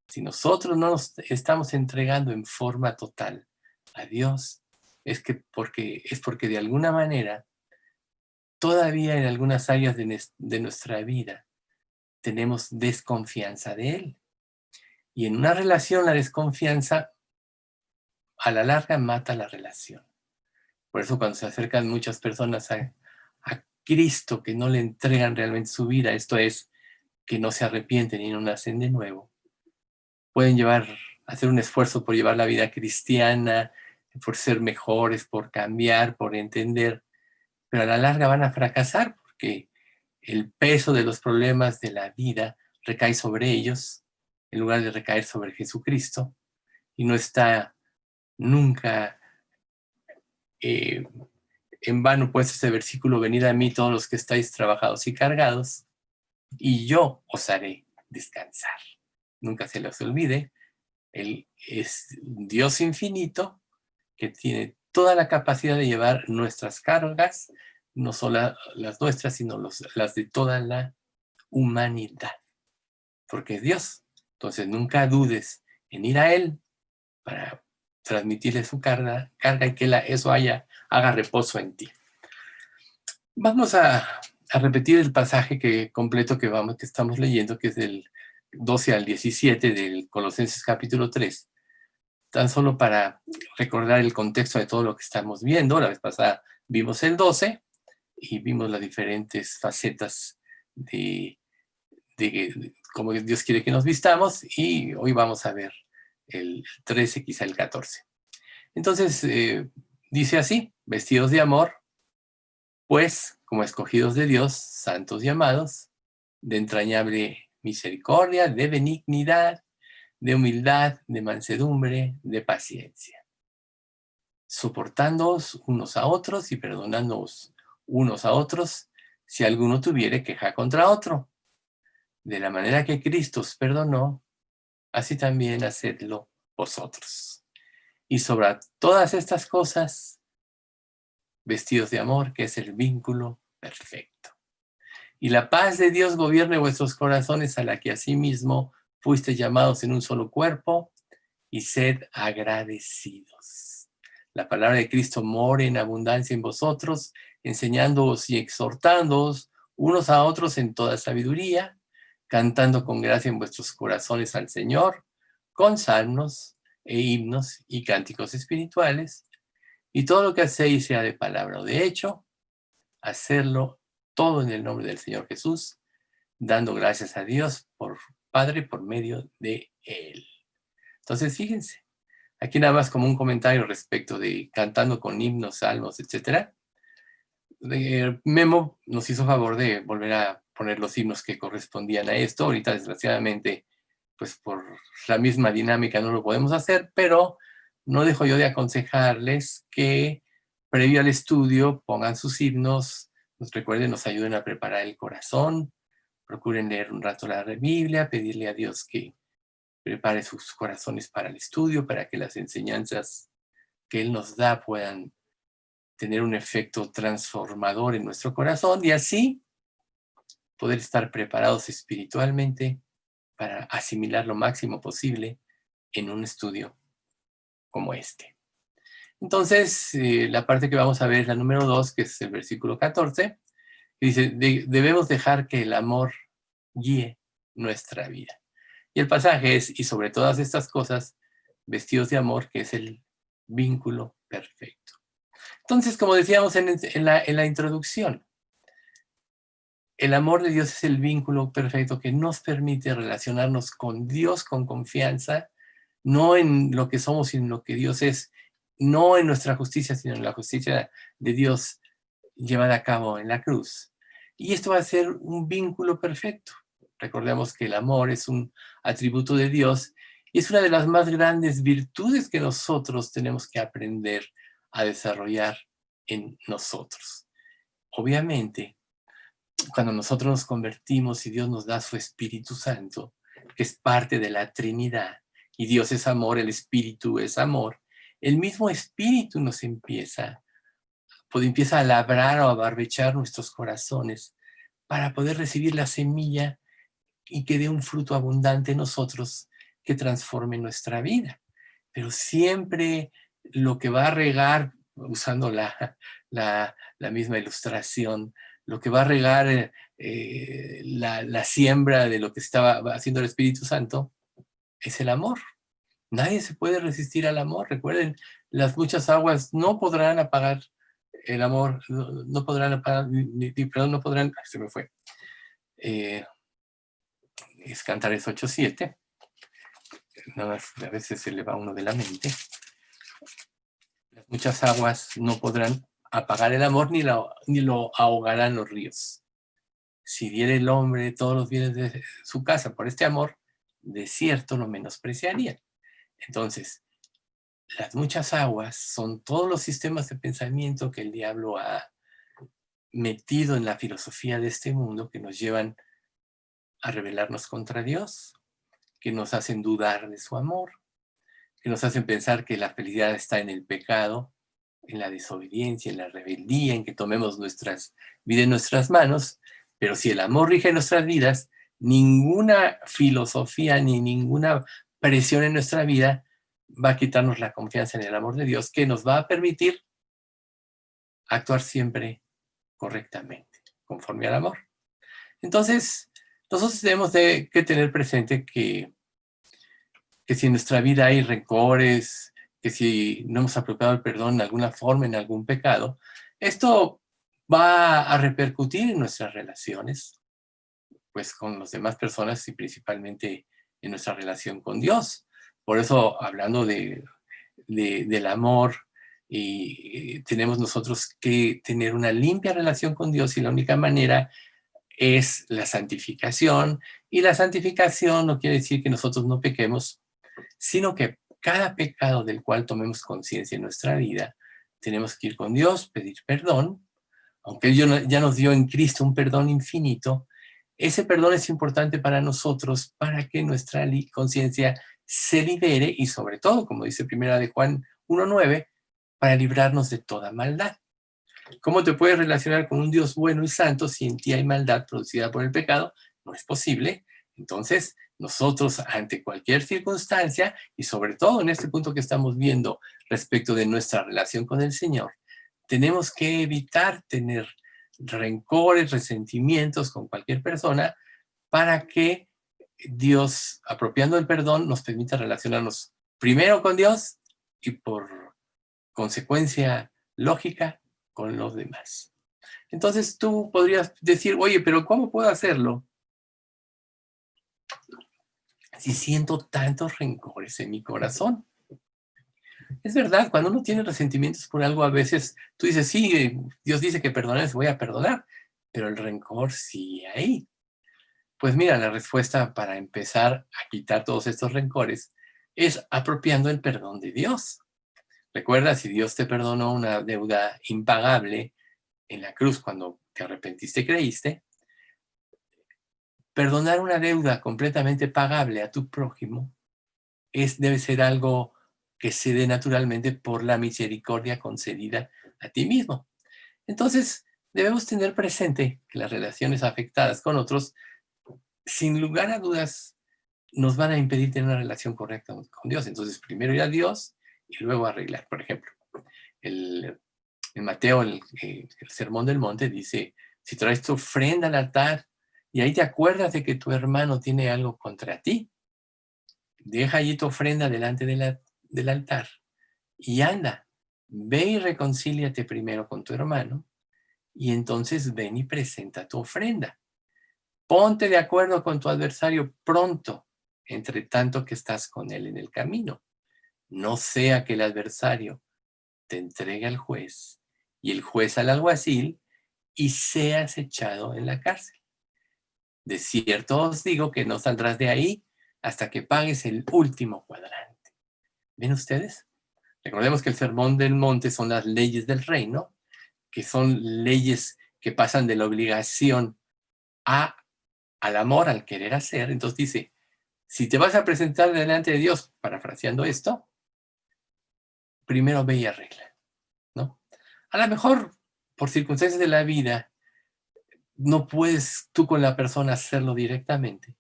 si nosotros no nos estamos entregando en forma total a Dios, es porque de alguna manera, todavía en algunas áreas de nuestra vida, tenemos desconfianza de Él. Y en una relación, la desconfianza a la larga mata la relación. Por eso cuando se acercan muchas personas a Cristo que no le entregan realmente su vida, esto es, que no se arrepienten y no nacen de nuevo, pueden hacer un esfuerzo por llevar la vida cristiana, por ser mejores, por cambiar, por entender, pero a la larga van a fracasar porque el peso de los problemas de la vida recae sobre ellos en lugar de recaer sobre Jesucristo, y no está nunca en vano puesto este versículo: venid a mí todos los que estáis trabajados y cargados, y yo os haré descansar. Nunca se les olvide, Él es un Dios infinito que tiene toda la capacidad de llevar nuestras cargas, no solo las nuestras, sino las de toda la humanidad, porque es Dios. Entonces nunca dudes en ir a Él para transmitirle su carga y que eso haga reposo en ti. Vamos a repetir el pasaje completo que estamos leyendo, que es del 12 al 17 del Colosenses capítulo 3, tan solo para recordar el contexto de todo lo que estamos viendo. La vez pasada vimos el 12 y vimos las diferentes facetas de cómo Dios quiere que nos vistamos, y hoy vamos a ver el 13, quizá el 14. Entonces, dice así: vestidos de amor, pues, como escogidos de Dios, santos y amados, de entrañable misericordia, de benignidad, de humildad, de mansedumbre, de paciencia, soportándoos unos a otros y perdonándoos unos a otros si alguno tuviere queja contra otro. De la manera que Cristo os perdonó, así también hacedlo vosotros. Y sobre todas estas cosas, vestidos de amor, que es el vínculo perfecto. Y la paz de Dios gobierne vuestros corazones, a la que asimismo fuisteis llamados en un solo cuerpo, y sed agradecidos. La palabra de Cristo more en abundancia en vosotros, enseñándoos y exhortándoos unos a otros en toda sabiduría, cantando con gracia en vuestros corazones al Señor, con salmos e himnos y cánticos espirituales, y todo lo que hacéis, sea de palabra o de hecho, hacerlo todo en el nombre del Señor Jesús, dando gracias a Dios por Padre por medio de Él. Entonces, fíjense, aquí nada más como un comentario respecto de cantando con himnos, salmos, etc. Memo nos hizo favor de volver a poner los himnos que correspondían a esto. Ahorita, desgraciadamente, pues por la misma dinámica no lo podemos hacer, pero no dejo yo de aconsejarles que previo al estudio pongan sus himnos, recuerden, nos ayuden a preparar el corazón, procuren leer un rato la Biblia, pedirle a Dios que prepare sus corazones para el estudio, para que las enseñanzas que Él nos da puedan tener un efecto transformador en nuestro corazón, y así poder estar preparados espiritualmente para asimilar lo máximo posible en un estudio como este. Entonces, la parte que vamos a ver es la número 2, que es el versículo 14, que dice: debemos dejar que el amor guíe nuestra vida. Y el pasaje es: y sobre todas estas cosas, vestidos de amor, que es el vínculo perfecto. Entonces, como decíamos en la introducción, el amor de Dios es el vínculo perfecto que nos permite relacionarnos con Dios con confianza, no en lo que somos, sino en lo que Dios es, no en nuestra justicia, sino en la justicia de Dios llevada a cabo en la cruz. Y esto va a ser un vínculo perfecto. Recordemos que el amor es un atributo de Dios y es una de las más grandes virtudes que nosotros tenemos que aprender a desarrollar en nosotros. Obviamente, cuando nosotros nos convertimos y Dios nos da su Espíritu Santo, que es parte de la Trinidad, y Dios es amor, el Espíritu es amor, el mismo Espíritu nos empieza a labrar o a barbechar nuestros corazones para poder recibir la semilla y que dé un fruto abundante en nosotros que transforme nuestra vida. Pero siempre lo que va a regar, usando la misma ilustración, lo que va a regar la siembra de lo que estaba haciendo el Espíritu Santo es el amor. Nadie se puede resistir al amor. Recuerden, las muchas aguas no podrán apagar el amor, no podrán apagar, perdón, no podrán, se me fue. Es Cantares 8:7. Nada más, a veces se le va uno de la mente. Las muchas aguas no podrán apagar el amor, ni lo ahogarán los ríos. Si diere el hombre todos los bienes de su casa por este amor, de cierto lo menospreciarían. Entonces, las muchas aguas son todos los sistemas de pensamiento que el diablo ha metido en la filosofía de este mundo, que nos llevan a rebelarnos contra Dios, que nos hacen dudar de su amor, que nos hacen pensar que la felicidad está en el pecado, en la desobediencia, en la rebeldía, en que tomemos nuestras vidas en nuestras manos. Pero si el amor rige nuestras vidas, ninguna filosofía ni ninguna presión en nuestra vida va a quitarnos la confianza en el amor de Dios, que nos va a permitir actuar siempre correctamente, conforme al amor. Entonces, Nosotros tenemos que tener presente que si en nuestra vida hay rencores, que si no hemos aplicado el perdón en alguna forma, en algún pecado, esto va a repercutir en nuestras relaciones, pues con las demás personas y principalmente en nuestra relación con Dios. Por eso, hablando del amor, y tenemos nosotros que tener una limpia relación con Dios, y la única manera es la santificación. Y la santificación no quiere decir que nosotros no pequemos, sino que cada pecado del cual tomemos conciencia en nuestra vida, tenemos que ir con Dios, pedir perdón, aunque Él ya nos dio en Cristo un perdón infinito. Ese perdón es importante para nosotros, para que nuestra conciencia se libere y sobre todo, como dice Primera de Juan 1:9, para librarnos de toda maldad. ¿Cómo te puedes relacionar con un Dios bueno y santo si en ti hay maldad producida por el pecado? No es posible. Entonces, nosotros ante cualquier circunstancia, y sobre todo en este punto que estamos viendo respecto de nuestra relación con el Señor, tenemos que evitar tener rencores, resentimientos con cualquier persona, para que Dios, apropiando el perdón, nos permita relacionarnos primero con Dios y por consecuencia lógica con los demás. Entonces tú podrías decir, oye, pero ¿cómo puedo hacerlo si siento tantos rencores en mi corazón? Es verdad, cuando uno tiene resentimientos por algo, a veces tú dices, sí, Dios dice que perdones, voy a perdonar, pero el rencor sigue ahí. Pues mira, la respuesta para empezar a quitar todos estos rencores es apropiando el perdón de Dios. Recuerda, si Dios te perdonó una deuda impagable en la cruz cuando te arrepentiste y creíste, perdonar una deuda completamente pagable a tu prójimo debe ser algo que se dé naturalmente por la misericordia concedida a ti mismo. Entonces, debemos tener presente que las relaciones afectadas con otros, sin lugar a dudas, nos van a impedir tener una relación correcta con Dios. Entonces, primero ir a Dios y luego arreglar. Por ejemplo, en Mateo, el Sermón del Monte dice, si traes tu ofrenda al altar y ahí te acuerdas de que tu hermano tiene algo contra ti, deja allí tu ofrenda delante del altar y anda, ve y reconcíliate primero con tu hermano y entonces ven y presenta tu ofrenda. Ponte de acuerdo con tu adversario pronto, entre tanto que estás con él en el camino. No sea que el adversario te entregue al juez y el juez al alguacil y seas echado en la cárcel. De cierto os digo que no saldrás de ahí hasta que pagues el último cuadrante. ¿Ven ustedes? Recordemos que el Sermón del Monte son las leyes del reino, que son leyes que pasan de la obligación al amor, al querer hacer. Entonces dice, si te vas a presentar delante de Dios, parafraseando esto, primero ve y arregla, ¿no? A lo mejor, por circunstancias de la vida, no puedes tú con la persona hacerlo directamente,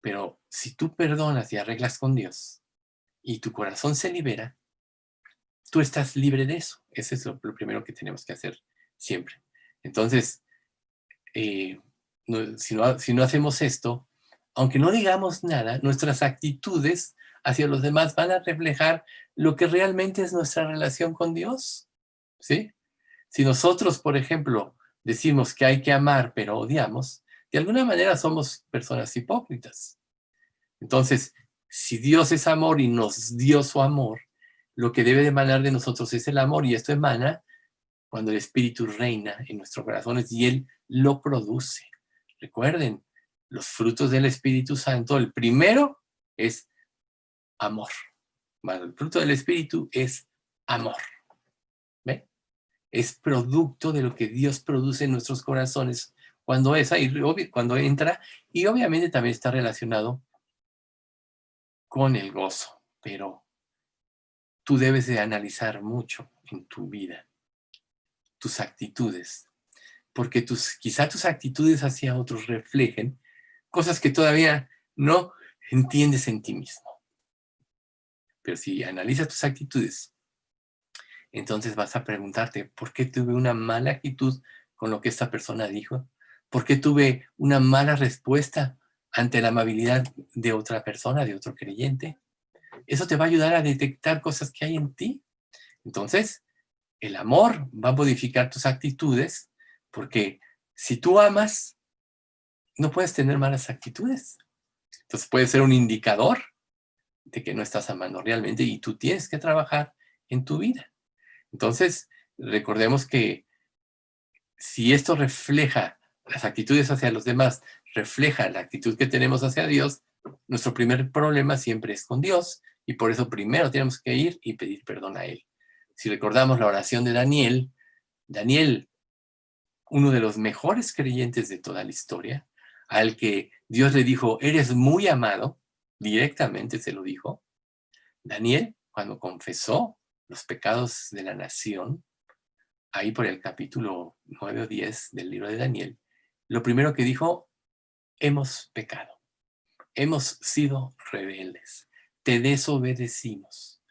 pero si tú perdonas y arreglas con Dios y tu corazón se libera, tú estás libre de eso. Ese es lo primero que tenemos que hacer siempre. Entonces, si no hacemos esto, aunque no digamos nada, nuestras actitudes hacia los demás van a reflejar lo que realmente es nuestra relación con Dios, ¿sí? Si nosotros, por ejemplo, decimos que hay que amar, pero odiamos, de alguna manera somos personas hipócritas. Entonces, si Dios es amor y nos dio su amor, lo que debe de emanar de nosotros es el amor, y esto emana cuando el Espíritu reina en nuestros corazones y Él lo produce. Recuerden, los frutos del Espíritu Santo, el primero es amor. Bueno, el fruto del Espíritu es amor. ¿Ve? Es producto de lo que Dios produce en nuestros corazones cuando entra, y obviamente también está relacionado con el gozo, pero tú debes de analizar mucho en tu vida tus actitudes, porque quizá tus actitudes hacia otros reflejen cosas que todavía no entiendes en ti mismo. Pero si analizas tus actitudes, entonces vas a preguntarte, ¿por qué tuve una mala actitud con lo que esta persona dijo? ¿Por qué tuve una mala respuesta ante la amabilidad de otra persona, de otro creyente? Eso te va a ayudar a detectar cosas que hay en ti. Entonces, el amor va a modificar tus actitudes, porque si tú amas, no puedes tener malas actitudes. Entonces puede ser un indicador de que no estás amando realmente y tú tienes que trabajar en tu vida. Entonces, recordemos que si esto refleja las actitudes hacia los demás, refleja la actitud que tenemos hacia Dios, nuestro primer problema siempre es con Dios y por eso primero tenemos que ir y pedir perdón a Él. Si recordamos la oración de Daniel, Daniel, uno de los mejores creyentes de toda la historia, al que Dios le dijo, eres muy amado, directamente se lo dijo, Daniel, cuando confesó los pecados de la nación, ahí por el capítulo 9 o 10 del libro de Daniel, lo primero que dijo, hemos pecado, hemos sido rebeldes, te desobedecimos.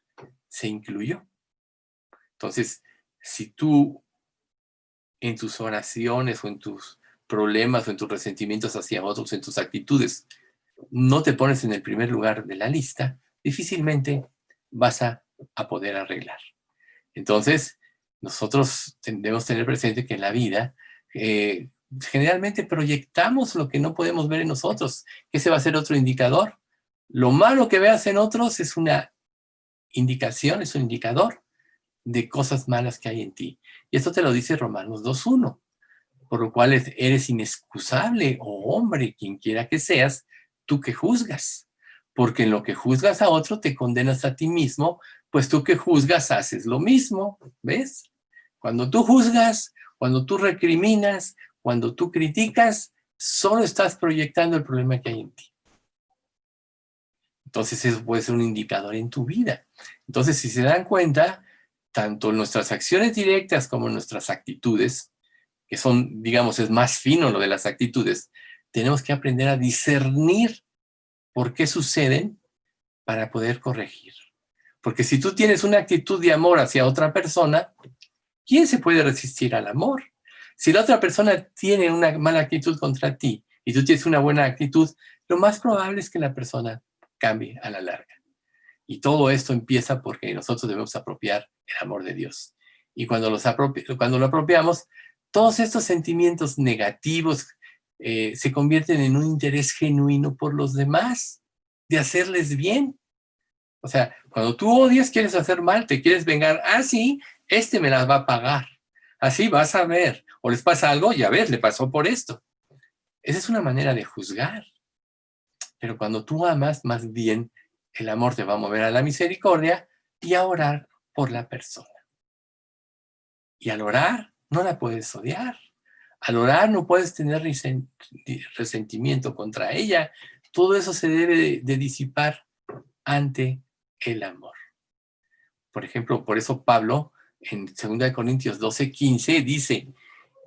Se incluyó. Entonces, si tú en tus oraciones o en tus problemas o en tus resentimientos hacia otros, en tus actitudes, no te pones en el primer lugar de la lista, difícilmente vas a poder arreglar. Entonces, nosotros debemos tener presente que en la vida generalmente proyectamos lo que no podemos ver en nosotros, que ese va a ser otro indicador. Lo malo que veas en otros es una indicación, es un indicador de cosas malas que hay en ti. Y esto te lo dice Romanos 2:1, por lo cual eres inexcusable, oh hombre, quien quiera que seas, tú que juzgas. Porque en lo que juzgas a otro te condenas a ti mismo, pues tú que juzgas haces lo mismo, ¿ves? Cuando tú juzgas, cuando tú recriminas, cuando tú criticas, solo estás proyectando el problema que hay en ti. Entonces eso puede ser un indicador en tu vida. Entonces, si se dan cuenta, tanto nuestras acciones directas como nuestras actitudes, que son, digamos, es más fino lo de las actitudes, tenemos que aprender a discernir por qué suceden para poder corregir. Porque si tú tienes una actitud de amor hacia otra persona, ¿quién se puede resistir al amor? Si la otra persona tiene una mala actitud contra ti y tú tienes una buena actitud, lo más probable es que la persona cambie a la larga. Y todo esto empieza porque nosotros debemos apropiar el amor de Dios. Y cuando lo apropiamos, todos estos sentimientos negativos se convierten en un interés genuino por los demás, de hacerles bien. O sea, cuando tú odias, quieres hacer mal, te quieres vengar. Ah, sí, este me las va a pagar. Así vas a ver. O les pasa algo, ya ves, le pasó por esto. Esa es una manera de juzgar. Pero cuando tú amas, más bien el amor te va a mover a la misericordia y a orar por la persona. Y al orar, no la puedes odiar. Al orar no puedes tener resentimiento contra ella. Todo eso se debe de disipar ante el amor. Por ejemplo, por eso Pablo en 2 Corintios 12:15 dice,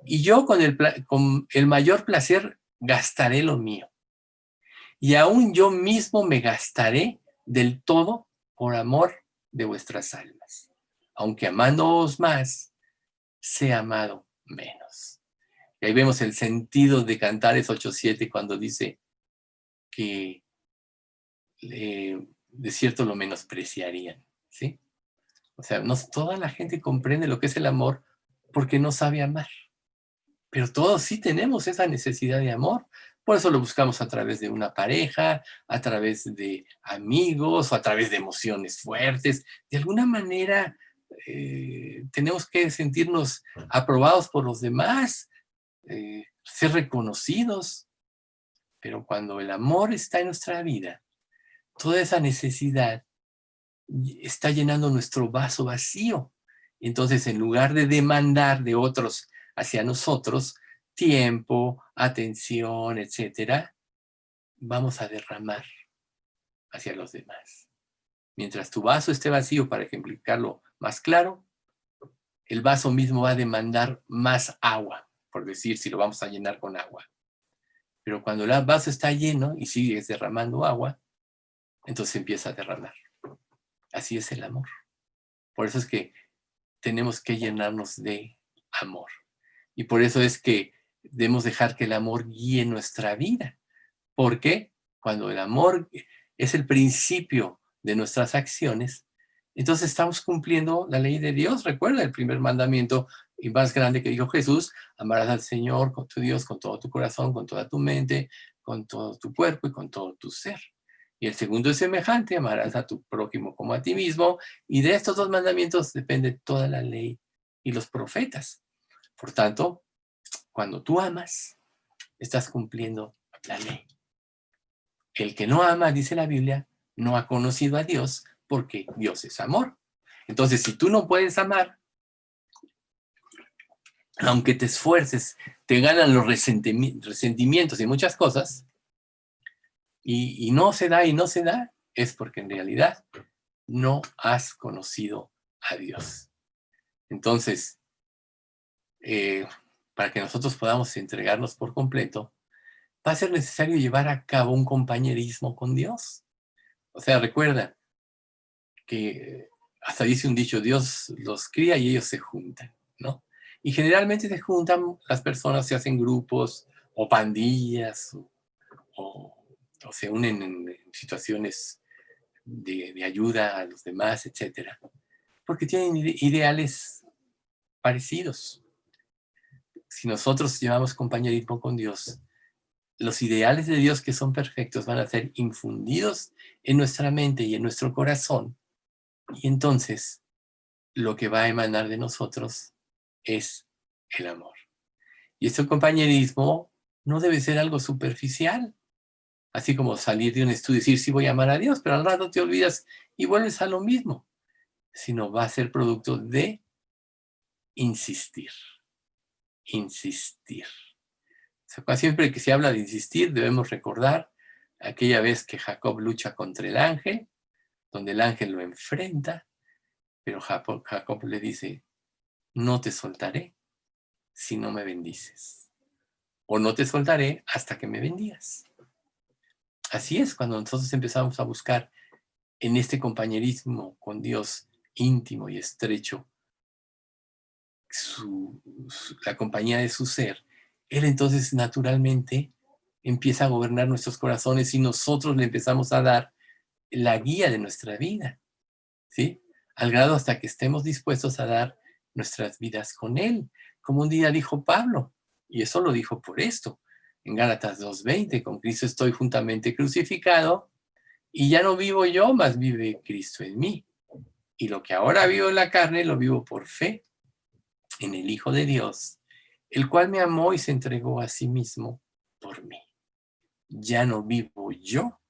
y yo con el mayor placer gastaré lo mío. Y aún yo mismo me gastaré del todo por amor de vuestras almas. Aunque amándoos más, sea amado menos. Y ahí vemos el sentido de Cantares 8:7 cuando dice que de cierto lo menospreciarían, ¿sí? O sea, no toda la gente comprende lo que es el amor porque no sabe amar. Pero todos sí tenemos esa necesidad de amor. Por eso lo buscamos a través de una pareja, a través de amigos o a través de emociones fuertes. De alguna manera tenemos que sentirnos aprobados por los demás, ser reconocidos. Pero cuando el amor está en nuestra vida, toda esa necesidad está llenando nuestro vaso vacío. Entonces, en lugar de demandar de otros hacia nosotros tiempo, atención, etcétera, vamos a derramar hacia los demás. Mientras tu vaso esté vacío, para ejemplificarlo más claro, el vaso mismo va a demandar más agua, por decir, si lo vamos a llenar con agua. Pero cuando el vaso está lleno y sigues derramando agua, entonces empieza a derramar. Así es el amor. Por eso es que tenemos que llenarnos de amor. Y por eso es que debemos dejar que el amor guíe nuestra vida. Porque cuando el amor es el principio de nuestras acciones, entonces estamos cumpliendo la ley de Dios. Recuerda el primer mandamiento y más grande que dijo Jesús: amarás al Señor, con tu Dios, con todo tu corazón, con toda tu mente, con todo tu cuerpo y con todo tu ser. Y el segundo es semejante: amarás a tu prójimo como a ti mismo. Y de estos dos mandamientos depende toda la ley y los profetas. Por tanto, cuando tú amas, estás cumpliendo la ley. El que no ama, dice la Biblia, no ha conocido a Dios, porque Dios es amor. Entonces, si tú no puedes amar, aunque te esfuerces, te ganan los resentimientos y muchas cosas, y no se da y no se da, es porque en realidad no has conocido a Dios. Entonces, para que nosotros podamos entregarnos por completo, va a ser necesario llevar a cabo un compañerismo con Dios. O sea, recuerda que hasta dice un dicho: Dios los cría y ellos se juntan, ¿no? Y generalmente se juntan las personas, se hacen grupos o pandillas o se unen en situaciones de ayuda a los demás, etcétera, porque tienen ideales parecidos. Si nosotros llevamos compañerismo con Dios, los ideales de Dios, que son perfectos, van a ser infundidos en nuestra mente y en nuestro corazón, y entonces lo que va a emanar de nosotros es el amor. Y este compañerismo no debe ser algo superficial, así como salir de un estudio y decir: sí, voy a amar a Dios, pero al rato te olvidas y vuelves a lo mismo, sino va a ser producto de insistir, insistir. O sea, siempre que se habla de insistir, debemos recordar aquella vez que Jacob lucha contra el ángel, donde el ángel lo enfrenta, pero Jacob le dice: no te soltaré si no me bendices, o no te soltaré hasta que me bendigas. Así es cuando nosotros empezamos a buscar en este compañerismo con Dios íntimo y estrecho la compañía de su ser. Él entonces naturalmente empieza a gobernar nuestros corazones y nosotros le empezamos a dar la guía de nuestra vida, ¿sí? Al grado hasta que estemos dispuestos a dar nuestras vidas con Él. Como un día dijo Pablo, y eso lo dijo por esto, en Gálatas 2:20: con Cristo estoy juntamente crucificado, y ya no vivo yo, mas vive Cristo en mí. Y lo que ahora vivo en la carne, lo vivo por fe en el Hijo de Dios, el cual me amó y se entregó a sí mismo por mí. Ya no vivo yo,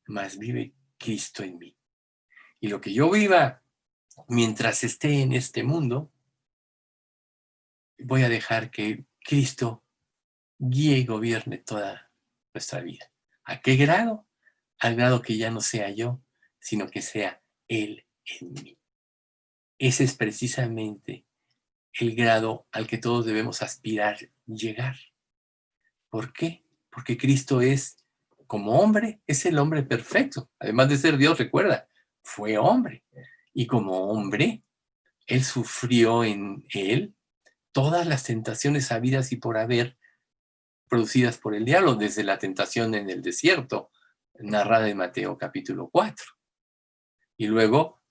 mas vive Cristo en mí. Y lo que yo viva mientras esté en este mundo, voy a dejar que Cristo guíe y gobierne toda nuestra vida. ¿A qué grado? Al grado que ya no sea yo, sino que sea Él en mí. Ese es precisamente el grado al que todos debemos aspirar llegar. ¿Por qué? Porque Cristo es, como hombre, es el hombre perfecto. Además de ser Dios, recuerda, fue hombre. Y como hombre, Él sufrió en Él todas las tentaciones habidas y por haber producidas por el diablo, desde la tentación en el desierto, narrada en Mateo capítulo 4. Y luego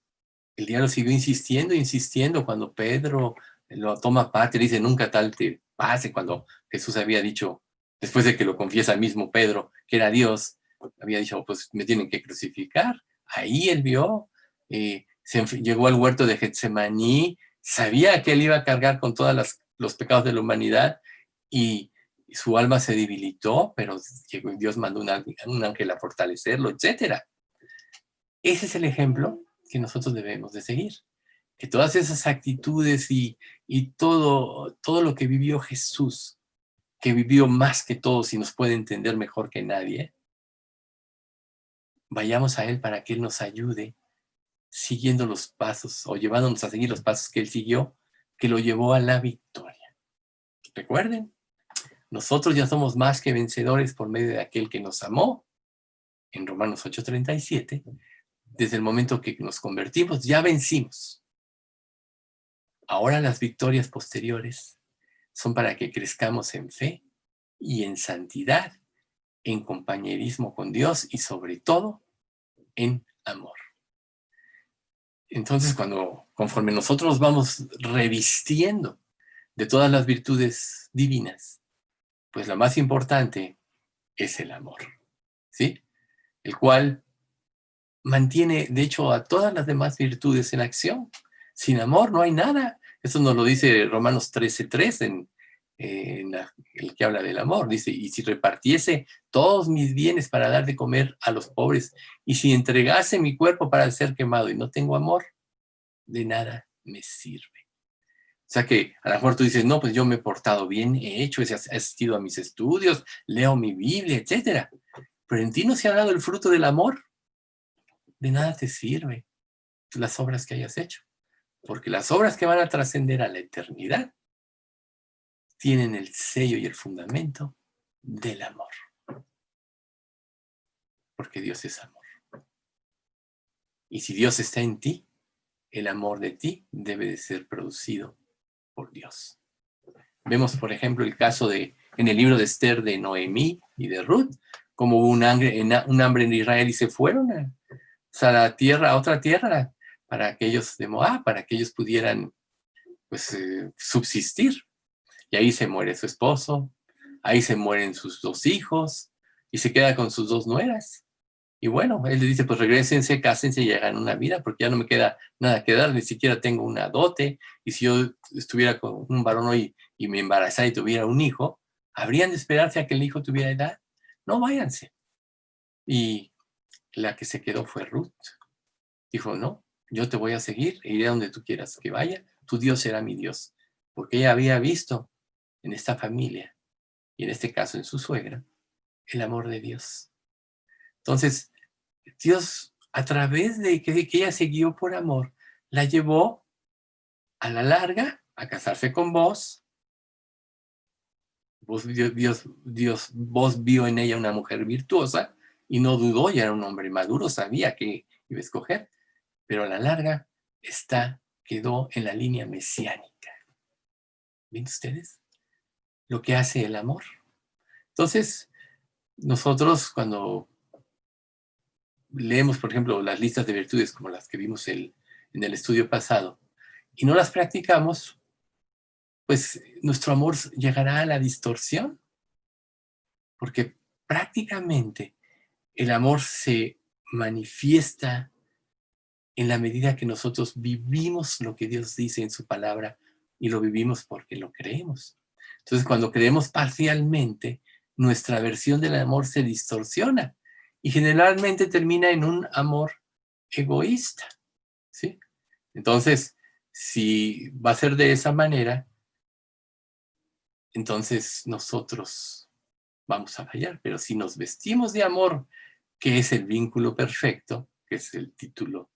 el diablo siguió insistiendo, insistiendo. Cuando Pedro lo toma aparte, le dice: nunca tal te pase. Cuando Jesús había dicho, después de que lo confiesa el mismo Pedro, que era Dios, había dicho: pues me tienen que crucificar. Ahí él vio, llegó al huerto de Getsemaní, sabía que él iba a cargar con todos los pecados de la humanidad, y su alma se debilitó, pero Dios mandó un ángel a fortalecerlo, etc. Ese es el ejemplo que nosotros debemos de seguir. Que todas esas actitudes y todo lo que vivió Jesús, que vivió más que todos y nos puede entender mejor que nadie, vayamos a Él para que Él nos ayude siguiendo los pasos o llevándonos a seguir los pasos que Él siguió, que lo llevó a la victoria. Recuerden, nosotros ya somos más que vencedores por medio de aquel que nos amó, en Romanos 8:37, desde el momento que nos convertimos, ya vencimos. Ahora las victorias posteriores son para que crezcamos en fe y en santidad, en compañerismo con Dios y sobre todo en amor. Entonces, conforme nosotros vamos revistiendo de todas las virtudes divinas, pues la más importante es el amor, ¿sí? El cual mantiene, de hecho, a todas las demás virtudes en acción. Sin amor no hay nada. Eso nos lo dice Romanos 13:3 el que habla del amor. Dice, y si repartiese todos mis bienes para dar de comer a los pobres, y si entregase mi cuerpo para ser quemado y no tengo amor, de nada me sirve. O sea que a lo mejor tú dices, no, pues yo me he portado bien, he asistido a mis estudios, leo mi Biblia, etcétera. Pero en ti no se ha dado el fruto del amor. De nada te sirve las obras que hayas hecho. Porque las obras que van a trascender a la eternidad tienen el sello y el fundamento del amor. Porque Dios es amor. Y si Dios está en ti, el amor de ti debe de ser producido por Dios. Vemos, por ejemplo, el caso en el libro de Esther de Noemí y de Ruth, como hubo un hambre en Israel y se fueron a otra tierra, para aquellos de Moab, para que ellos pudieran pues, subsistir. Y ahí se muere su esposo, ahí se mueren sus 2 hijos, y se queda con sus 2 nueras. Y bueno, él le dice, pues regrésense, cásense y hagan una vida, porque ya no me queda nada que dar, ni siquiera tengo una dote, y si yo estuviera con un varón hoy y me embarazara y tuviera un hijo, ¿habrían de esperarse a que el hijo tuviera edad? No, váyanse. Y la que se quedó fue Ruth. Dijo, no, yo te voy a seguir, e iré a donde tú quieras que vaya, tu Dios será mi Dios. Porque ella había visto en esta familia, y en este caso en su suegra, el amor de Dios. Entonces, Dios, a través de que ella se guió por amor, la llevó a la larga a casarse con vos. Vos vio en ella una mujer virtuosa y no dudó, ya era un hombre maduro, sabía que iba a escoger, pero a la larga quedó en la línea mesiánica. ¿Ven ustedes lo que hace el amor? Entonces, nosotros cuando leemos, por ejemplo, las listas de virtudes como las que vimos en el estudio pasado, y no las practicamos, pues nuestro amor llegará a la distorsión, porque prácticamente el amor se manifiesta en la medida que nosotros vivimos lo que Dios dice en su palabra y lo vivimos porque lo creemos. Entonces, cuando creemos parcialmente, nuestra versión del amor se distorsiona y generalmente termina en un amor egoísta, ¿sí? Entonces, si va a ser de esa manera, entonces nosotros vamos a fallar. Pero si nos vestimos de amor, que es el vínculo perfecto, que es el título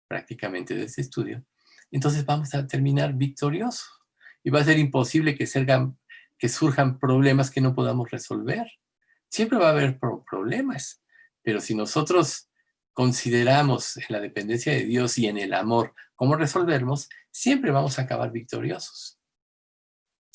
prácticamente de este estudio, entonces vamos a terminar victoriosos. Y va a ser imposible que surjan problemas que no podamos resolver. Siempre va a haber problemas, pero si nosotros consideramos en la dependencia de Dios y en el amor cómo resolverlos, siempre vamos a acabar victoriosos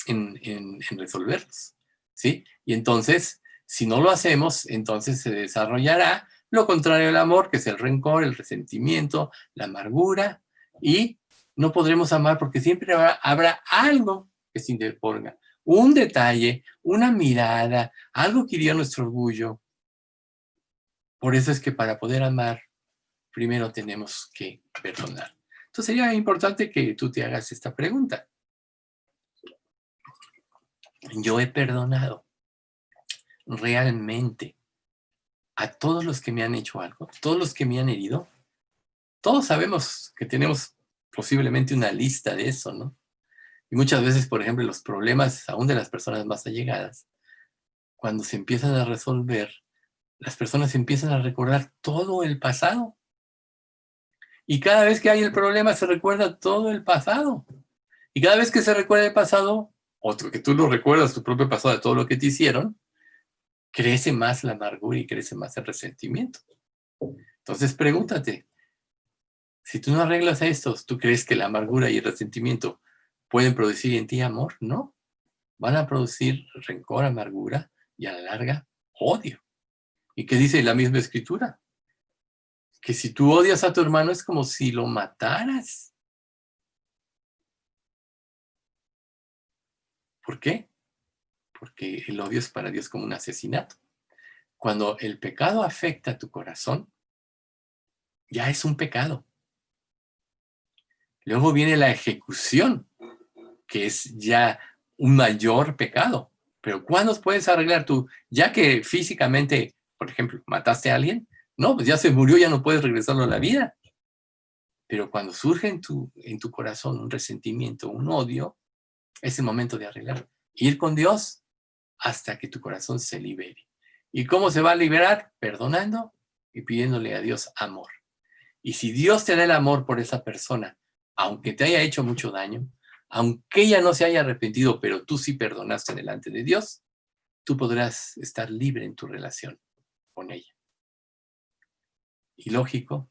en resolverlos, ¿sí? Y entonces, si no lo hacemos, entonces se desarrollará lo contrario del amor, que es el rencor, el resentimiento, la amargura, y no podremos amar porque siempre habrá algo que se interponga, un detalle, una mirada, algo que hirió nuestro orgullo. Por eso es que para poder amar, primero tenemos que perdonar. Entonces sería importante que tú te hagas esta pregunta. Yo he perdonado realmente a todos los que me han hecho algo, todos los que me han herido. Todos sabemos que tenemos posiblemente una lista de eso, ¿no? Y muchas veces, por ejemplo, los problemas aún de las personas más allegadas, cuando se empiezan a resolver, las personas empiezan a recordar todo el pasado. Y cada vez que hay el problema se recuerda todo el pasado. Y cada vez que se recuerda el pasado, otro que tú lo recuerdas, tu propio pasado de todo lo que te hicieron, crece más la amargura y crece más el resentimiento. Entonces pregúntate, si tú no arreglas esto, ¿tú crees que la amargura y el resentimiento pueden producir en ti amor? No. van a producir rencor, amargura y a la larga odio. ¿Y qué dice la misma escritura? Que si tú odias a tu hermano es como si lo mataras. ¿Por qué? Porque el odio es para Dios como un asesinato. Cuando el pecado afecta a tu corazón, ya es un pecado. Luego viene la ejecución, que es ya un mayor pecado. Pero ¿cuándo puedes arreglar tú? Ya que físicamente, por ejemplo, mataste a alguien, no, pues ya se murió, ya no puedes regresarlo a la vida. Pero cuando surge en tu corazón un resentimiento, un odio, es el momento de arreglar. Ir con Dios hasta que tu corazón se libere. ¿Y cómo se va a liberar? Perdonando y pidiéndole a Dios amor. Y si Dios te da el amor por esa persona, aunque te haya hecho mucho daño, aunque ella no se haya arrepentido, pero tú sí perdonaste delante de Dios, tú podrás estar libre en tu relación con ella. Y lógico,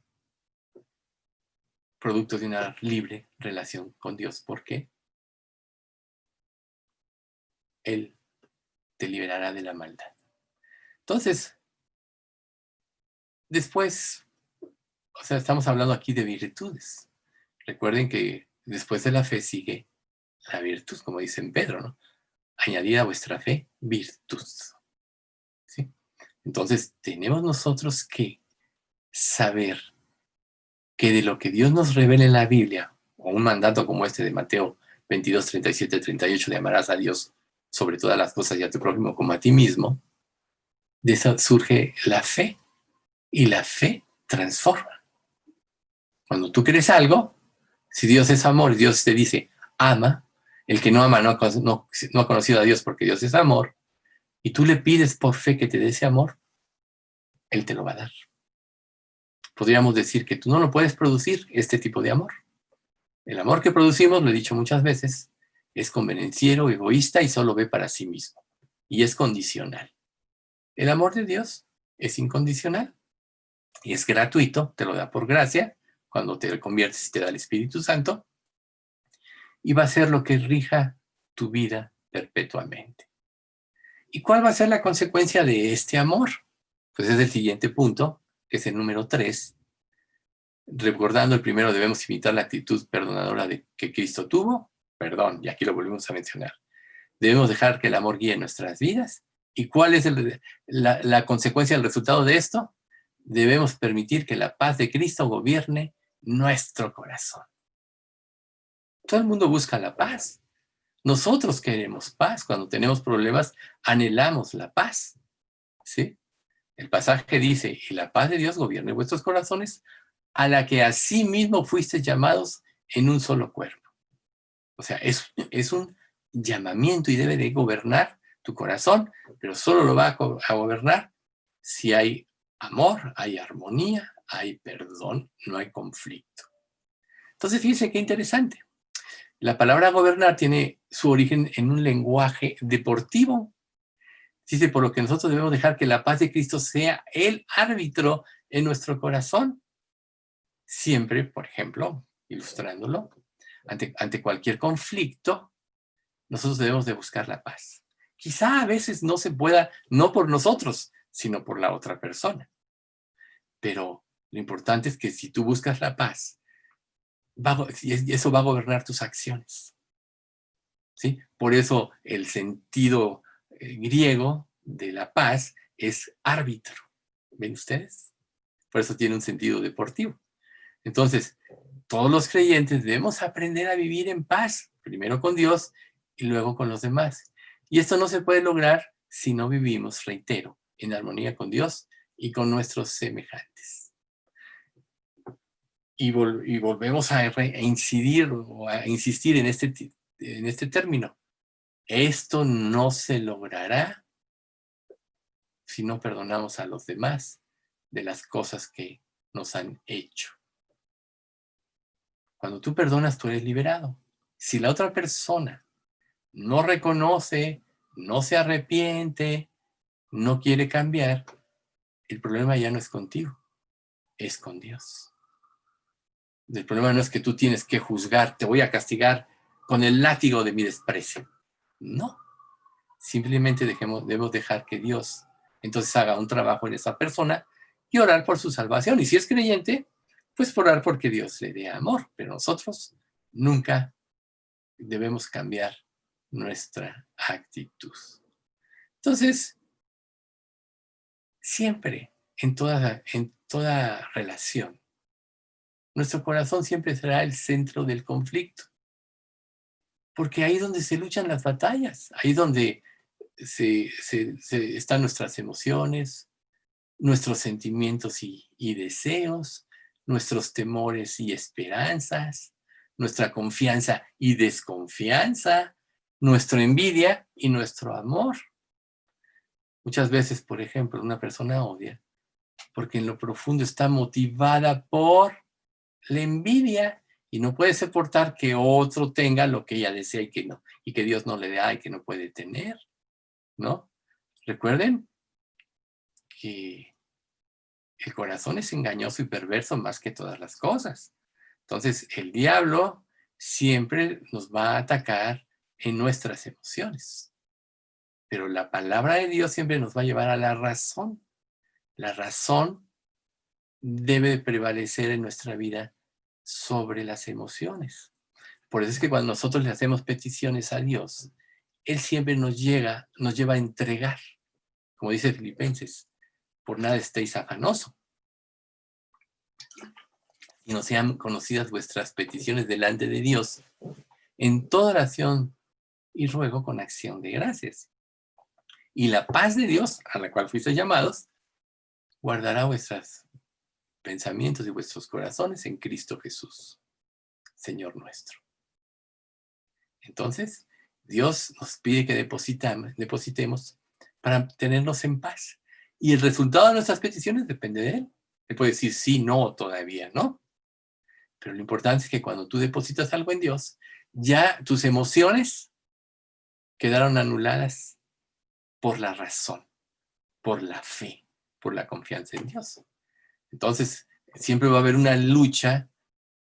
producto de una libre relación con Dios. ¿Por qué? Él te liberará de la maldad. Entonces, después, o sea, estamos hablando aquí de virtudes. Recuerden que después de la fe sigue la virtud, como dice en Pedro, ¿no? Añadid a vuestra fe virtud. ¿Sí? Entonces, tenemos nosotros que saber que de lo que Dios nos revela en la Biblia, o un mandato como este de Mateo 22, 37, 38, de amarás a Dios sobre todas las cosas y a tu prójimo como a ti mismo, de eso surge la fe, y la fe transforma. Cuando tú crees algo, si Dios es amor, Dios te dice, ama, el que no ama no ha conocido a Dios porque Dios es amor, y tú le pides por fe que te dé ese amor, Él te lo va a dar. Podríamos decir que tú no lo puedes producir, este tipo de amor. El amor que producimos, lo he dicho muchas veces, es convenenciero, egoísta y solo ve para sí mismo. Y es condicional. El amor de Dios es incondicional y es gratuito, te lo da por gracia, cuando te conviertes y te da el Espíritu Santo, y va a ser lo que rija tu vida perpetuamente. ¿Y cuál va a ser la consecuencia de este amor? Pues es el siguiente punto, que es el número 3. Recordando el primero, debemos imitar la actitud perdonadora que Cristo tuvo. Perdón, y aquí lo volvemos a mencionar. Debemos dejar que el amor guíe nuestras vidas. ¿Y cuál es la consecuencia, el resultado de esto? Debemos permitir que la paz de Cristo gobierne nuestro corazón. Todo el mundo busca la paz. Nosotros queremos paz. Cuando tenemos problemas, anhelamos la paz. ¿Sí? El pasaje dice, y la paz de Dios gobierne vuestros corazones, a la que asimismo fuisteis llamados en un solo cuerpo. O sea, es un llamamiento y debe de gobernar tu corazón, pero solo lo va a gobernar si hay amor, hay armonía, hay perdón, no hay conflicto. Entonces, fíjense qué interesante. La palabra gobernar tiene su origen en un lenguaje deportivo. Dice, por lo que nosotros debemos dejar que la paz de Cristo sea el árbitro en nuestro corazón. Siempre, por ejemplo, ilustrándolo, ante cualquier conflicto, nosotros debemos de buscar la paz. Quizá a veces no se pueda, no por nosotros, sino por la otra persona. Pero lo importante es que si tú buscas la paz, eso va a gobernar tus acciones. ¿Sí? Por eso el sentido griego de la paz es árbitro. ¿Ven ustedes? Por eso tiene un sentido deportivo. Entonces, todos los creyentes debemos aprender a vivir en paz, primero con Dios y luego con los demás. Y esto no se puede lograr si no vivimos, reitero, en armonía con Dios y con nuestros semejantes. Y volvemos a incidir o a insistir en este término. Esto no se logrará si no perdonamos a los demás de las cosas que nos han hecho. Cuando tú perdonas, tú eres liberado. Si la otra persona no reconoce, no se arrepiente, no quiere cambiar, el problema ya no es contigo, es con Dios. El problema no es que tú tienes que juzgar, te voy a castigar con el látigo de mi desprecio. No. Simplemente debemos dejar que Dios entonces haga un trabajo en esa persona y orar por su salvación. Y si es creyente, pues orar porque Dios le dé amor. Pero nosotros nunca debemos cambiar nuestra actitud. Entonces, siempre, en toda relación, nuestro corazón siempre será el centro del conflicto. Porque ahí es donde se luchan las batallas, ahí es donde están nuestras emociones, nuestros sentimientos y deseos, nuestros temores y esperanzas, nuestra confianza y desconfianza, nuestra envidia y nuestro amor. Muchas veces, por ejemplo, una persona odia porque en lo profundo está motivada por la envidia y no puede soportar que otro tenga lo que ella desea y que no, y que Dios no le da y que no puede tener, ¿no? Recuerden que el corazón es engañoso y perverso más que todas las cosas. Entonces, el diablo siempre nos va a atacar en nuestras emociones. Pero la palabra de Dios siempre nos va a llevar a la razón. La razón debe prevalecer en nuestra vida sobre las emociones. Por eso es que cuando nosotros le hacemos peticiones a Dios, Él siempre nos lleva a entregar. Como dice Filipenses, por nada estéis afanoso. Y no sean conocidas vuestras peticiones delante de Dios en toda oración y ruego con acción de gracias. Y la paz de Dios, a la cual fuisteis llamados, guardará vuestros pensamientos y vuestros corazones en Cristo Jesús, Señor nuestro. Entonces, Dios nos pide que depositemos para tenernos en paz. Y el resultado de nuestras peticiones depende de Él. Él puede decir sí, no, todavía, ¿no? Pero lo importante es que cuando tú depositas algo en Dios, ya tus emociones quedaron anuladas por la razón, por la fe, por la confianza en Dios. Entonces, siempre va a haber una lucha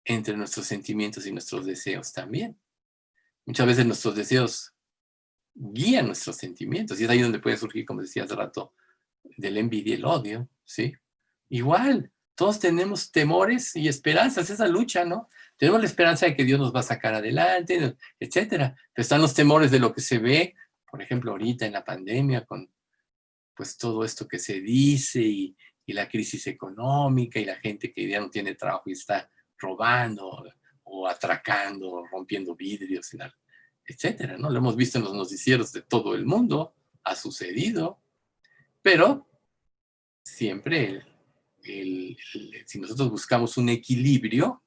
entre nuestros sentimientos y nuestros deseos también. Muchas veces nuestros deseos guían nuestros sentimientos y es ahí donde puede surgir, como decía hace rato, de la envidia y el odio, ¿sí? Igual, todos tenemos temores y esperanzas, esa lucha, ¿no? Tenemos la esperanza de que Dios nos va a sacar adelante, etcétera. Pero están los temores de lo que se ve, por ejemplo, ahorita en la pandemia, con pues todo esto que se dice y la crisis económica y la gente que ya no tiene trabajo y está robando o atracando, rompiendo vidrios, etcétera, ¿no? Lo hemos visto en los noticieros de todo el mundo, ha sucedido, pero siempre si nosotros buscamos un equilibrio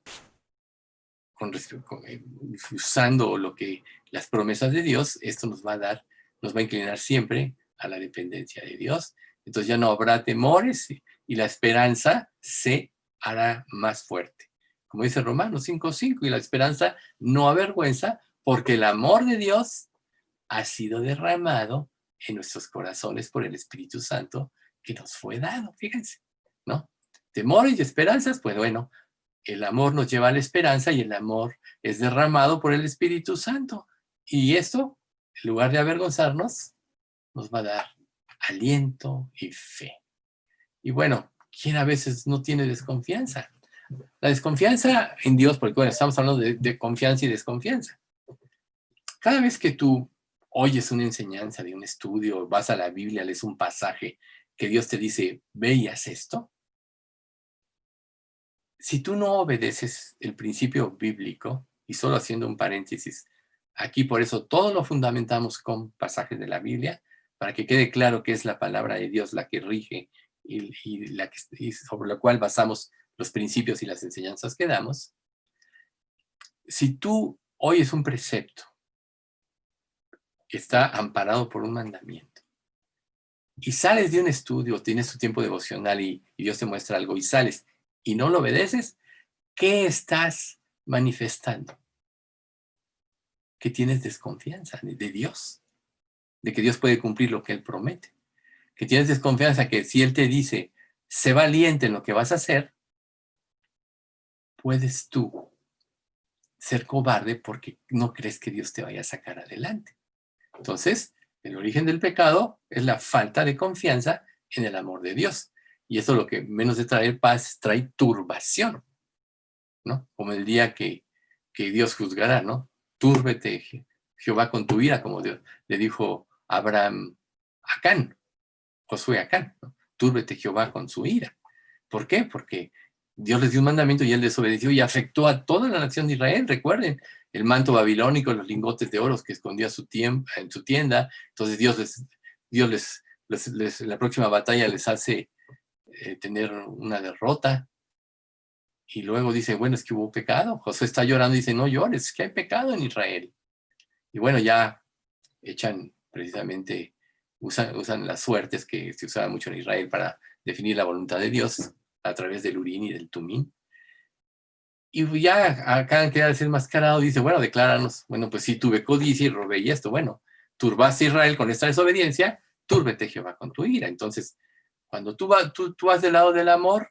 usando las promesas de Dios, esto nos va a inclinar siempre a la dependencia de Dios. Entonces ya no habrá temores y la esperanza se hará más fuerte. Como dice Romanos 5:5, y la esperanza no avergüenza porque el amor de Dios ha sido derramado en nuestros corazones por el Espíritu Santo que nos fue dado, fíjense, ¿no? Temores y esperanzas, pues bueno, el amor nos lleva a la esperanza y el amor es derramado por el Espíritu Santo. Y esto, en lugar de avergonzarnos, nos va a dar aliento y fe. Y bueno, ¿quién a veces no tiene desconfianza? La desconfianza en Dios, porque bueno, estamos hablando de confianza y desconfianza. Cada vez que tú oyes una enseñanza de un estudio, vas a la Biblia, lees un pasaje que Dios te dice, ve y haz esto, si tú no obedeces el principio bíblico, y solo haciendo un paréntesis, aquí por eso todo lo fundamentamos con pasajes de la Biblia, para que quede claro que es la palabra de Dios la que rige y sobre la cual basamos los principios y las enseñanzas que damos. Si tú oyes un precepto que está amparado por un mandamiento, y sales de un estudio, tienes tu tiempo devocional y Dios te muestra algo y sales y no lo obedeces, ¿qué estás manifestando? Que tienes desconfianza de Dios, de que Dios puede cumplir lo que Él promete. Que tienes desconfianza que si Él te dice, sé valiente en lo que vas a hacer, puedes tú ser cobarde porque no crees que Dios te vaya a sacar adelante. Entonces, El origen del pecado es la falta de confianza en el amor de Dios. Y eso lo que menos de traer paz, trae turbación, ¿no? Como el día que Dios juzgará, ¿no? Túrbete, Jehová, con tu ira, como Dios le dijo a Abraham a Acán, Josué a Acán, ¿no? Túrbete Jehová con su ira. ¿Por qué? Porque Dios les dio un mandamiento y él desobedeció y afectó a toda la nación de Israel. Recuerden, el manto babilónico, los lingotes de oro que escondía en su tienda. Entonces Dios la próxima batalla les hace tener una derrota. Y luego dice, bueno, es que hubo pecado. Josué está llorando y dice, no llores, es que hay pecado en Israel. Y bueno, ya echan precisamente, usan las suertes que se usaba mucho en Israel para definir la voluntad de Dios a través del Urín y del Tumín. Y ya acá queda desenmascarado, dice, bueno, decláranos, bueno, pues sí, tuve codicia y robé y esto, bueno, turbaste a Israel con esta desobediencia, túrbete Jehová con tu ira. Entonces, cuando tú vas del lado del amor,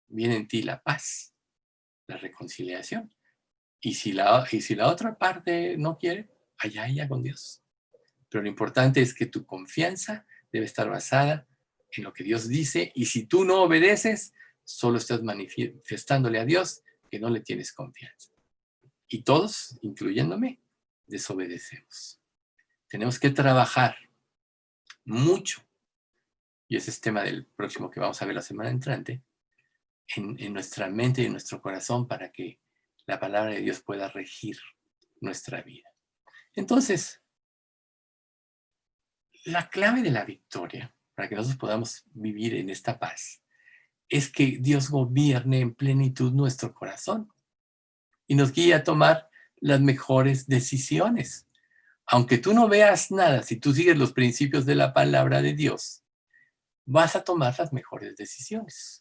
viene en ti la paz, la reconciliación. Y si la otra parte no quiere, allá ella con Dios. Pero lo importante es que tu confianza debe estar basada en lo que Dios dice, y si tú no obedeces, solo estás manifestándole a Dios que no le tienes confianza. Y todos, incluyéndome, desobedecemos. Tenemos que trabajar mucho, y ese es tema del próximo que vamos a ver la semana entrante, en nuestra mente y en nuestro corazón para que la palabra de Dios pueda regir nuestra vida. Entonces, la clave de la victoria, para que nosotros podamos vivir en esta paz, es que Dios gobierne en plenitud nuestro corazón y nos guíe a tomar las mejores decisiones. Aunque tú no veas nada, si tú sigues los principios de la palabra de Dios, vas a tomar las mejores decisiones.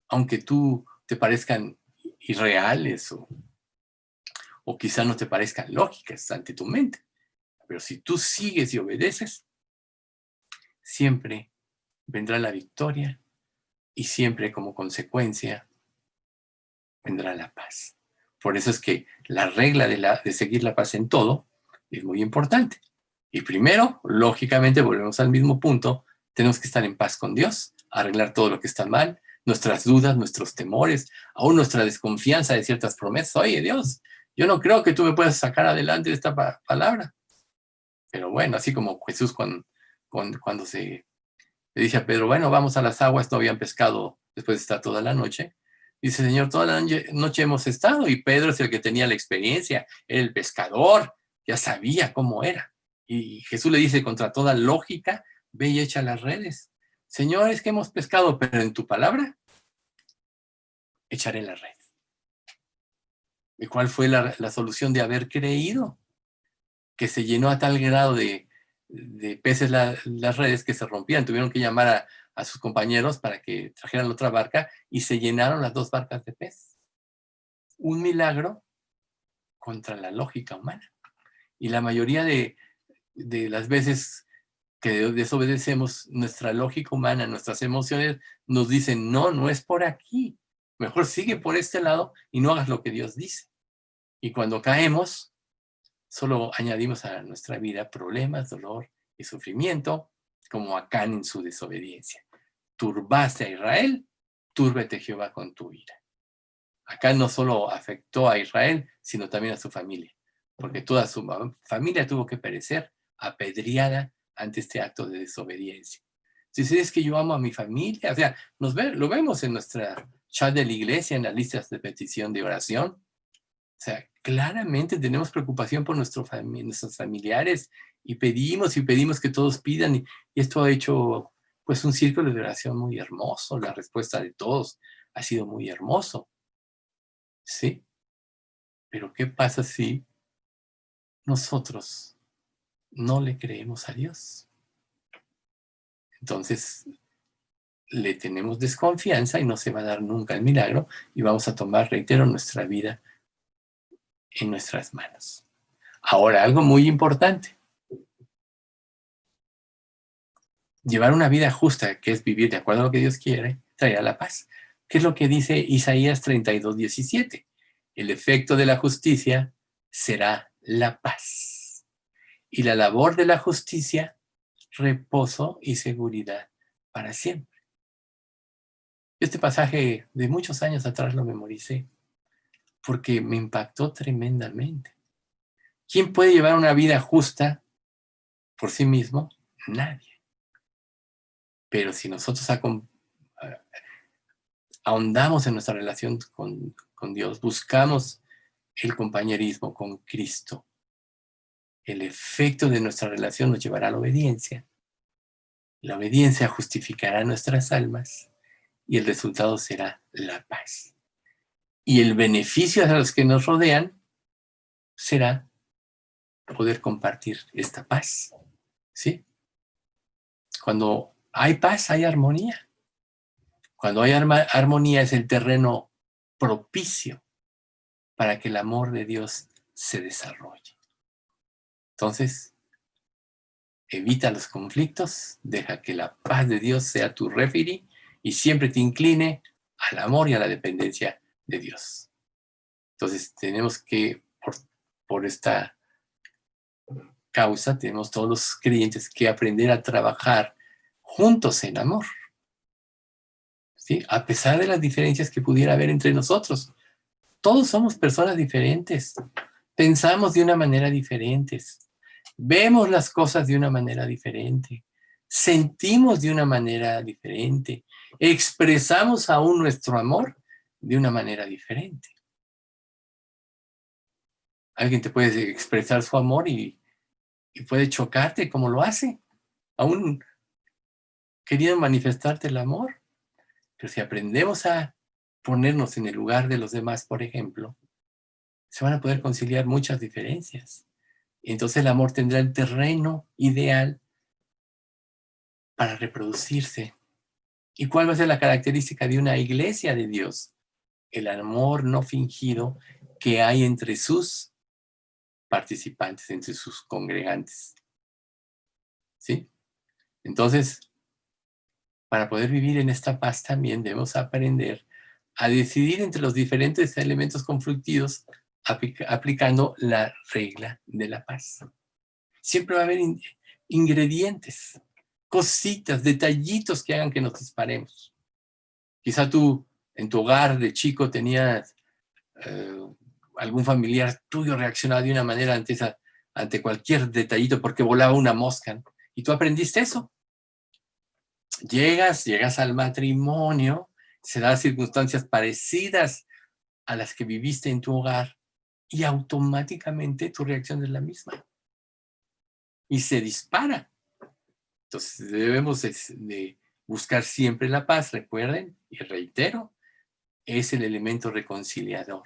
Aunque tú te parezcan irreales o quizá no te parezcan lógicas ante tu mente. Pero si tú sigues y obedeces, siempre vendrá la victoria y siempre como consecuencia vendrá la paz. Por eso es que la regla de seguir la paz en todo es muy importante. Y primero, lógicamente, volvemos al mismo punto, tenemos que estar en paz con Dios, arreglar todo lo que está mal, nuestras dudas, nuestros temores, aún nuestra desconfianza de ciertas promesas. Oye, Dios, yo no creo que tú me puedas sacar adelante de esta palabra. Pero bueno, así como Jesús cuando le dice a Pedro, bueno, vamos a las aguas, no habían pescado después de estar toda la noche. Dice, Señor, toda la noche hemos estado, y Pedro es el que tenía la experiencia, era el pescador, ya sabía cómo era. Y Jesús le dice, contra toda lógica, ve y echa las redes. Señor, es que hemos pescado, pero en tu palabra echaré la red. ¿Y cuál fue la solución de haber creído? Que se llenó a tal grado de peces las redes que se rompían. Tuvieron que llamar a sus compañeros para que trajeran la otra barca y se llenaron las dos barcas de pez. Un milagro contra la lógica humana. Y la mayoría de las veces que desobedecemos, nuestra lógica humana, nuestras emociones nos dicen, no, no es por aquí. Mejor sigue por este lado y no hagas lo que Dios dice. Y cuando caemos, solo añadimos a nuestra vida problemas, dolor y sufrimiento, como Acán en su desobediencia. Turbaste a Israel, túrbete Jehová con tu ira. Acán no solo afectó a Israel, sino también a su familia, porque toda su familia tuvo que perecer apedreada ante este acto de desobediencia. Si es que yo amo a mi familia, o sea, lo vemos en nuestra chat de la iglesia, en las listas de petición de oración. O sea, claramente tenemos preocupación por nuestros familiares y pedimos que todos pidan, y esto ha hecho pues un círculo de oración muy hermoso. La respuesta de todos ha sido muy hermoso. ¿Sí? Pero ¿qué pasa si nosotros no le creemos a Dios? Entonces le tenemos desconfianza y no se va a dar nunca el milagro y vamos a tomar, reitero, nuestra vida en nuestras manos. Ahora, algo muy importante. Llevar una vida justa, que es vivir de acuerdo a lo que Dios quiere, traerá la paz. ¿Qué es lo que dice Isaías 32:17? El efecto de la justicia será la paz. y la labor de la justicia, reposo y seguridad para siempre. Este pasaje de muchos años atrás lo memoricé porque me impactó tremendamente. ¿Quién puede llevar una vida justa por sí mismo? Nadie. Pero si nosotros ahondamos en nuestra relación con Dios, buscamos el compañerismo con Cristo, el efecto de nuestra relación nos llevará a la obediencia. La obediencia justificará nuestras almas y el resultado será la paz. Y el beneficio a los que nos rodean será poder compartir esta paz. ¿Sí? Cuando hay paz, hay armonía. Cuando hay armonía es el terreno propicio para que el amor de Dios se desarrolle. Entonces, evita los conflictos, deja que la paz de Dios sea tu referee y siempre te incline al amor y a la dependencia de Dios. Entonces, tenemos que, por esta causa, tenemos todos los creyentes que aprender a trabajar juntos en amor. ¿Sí? A pesar de las diferencias que pudiera haber entre nosotros. Todos somos personas diferentes. Pensamos de una manera diferente. Vemos las cosas de una manera diferente. Sentimos de una manera diferente. Expresamos aún nuestro amor de una manera diferente. Alguien te puede expresar su amor y puede chocarte como lo hace, aún queriendo manifestarte el amor. Pero si aprendemos a ponernos en el lugar de los demás, por ejemplo, se van a poder conciliar muchas diferencias. Y entonces el amor tendrá el terreno ideal para reproducirse. ¿Y cuál va a ser la característica de una iglesia de Dios? El amor no fingido que hay entre sus participantes, entre sus congregantes. ¿Sí? Entonces, para poder vivir en esta paz también debemos aprender a decidir entre los diferentes elementos conflictivos aplicando la regla de la paz. Siempre va a haber ingredientes, cositas, detallitos que hagan que nos disparemos. Quizá tú en tu hogar de chico tenías algún familiar tuyo reaccionaba de una manera ante cualquier detallito porque volaba una mosca, ¿no? Y tú aprendiste eso. Llegas al matrimonio, se dan circunstancias parecidas a las que viviste en tu hogar y automáticamente tu reacción es la misma. Y se dispara. Entonces debemos de buscar siempre la paz, recuerden, y reitero, es el elemento reconciliador.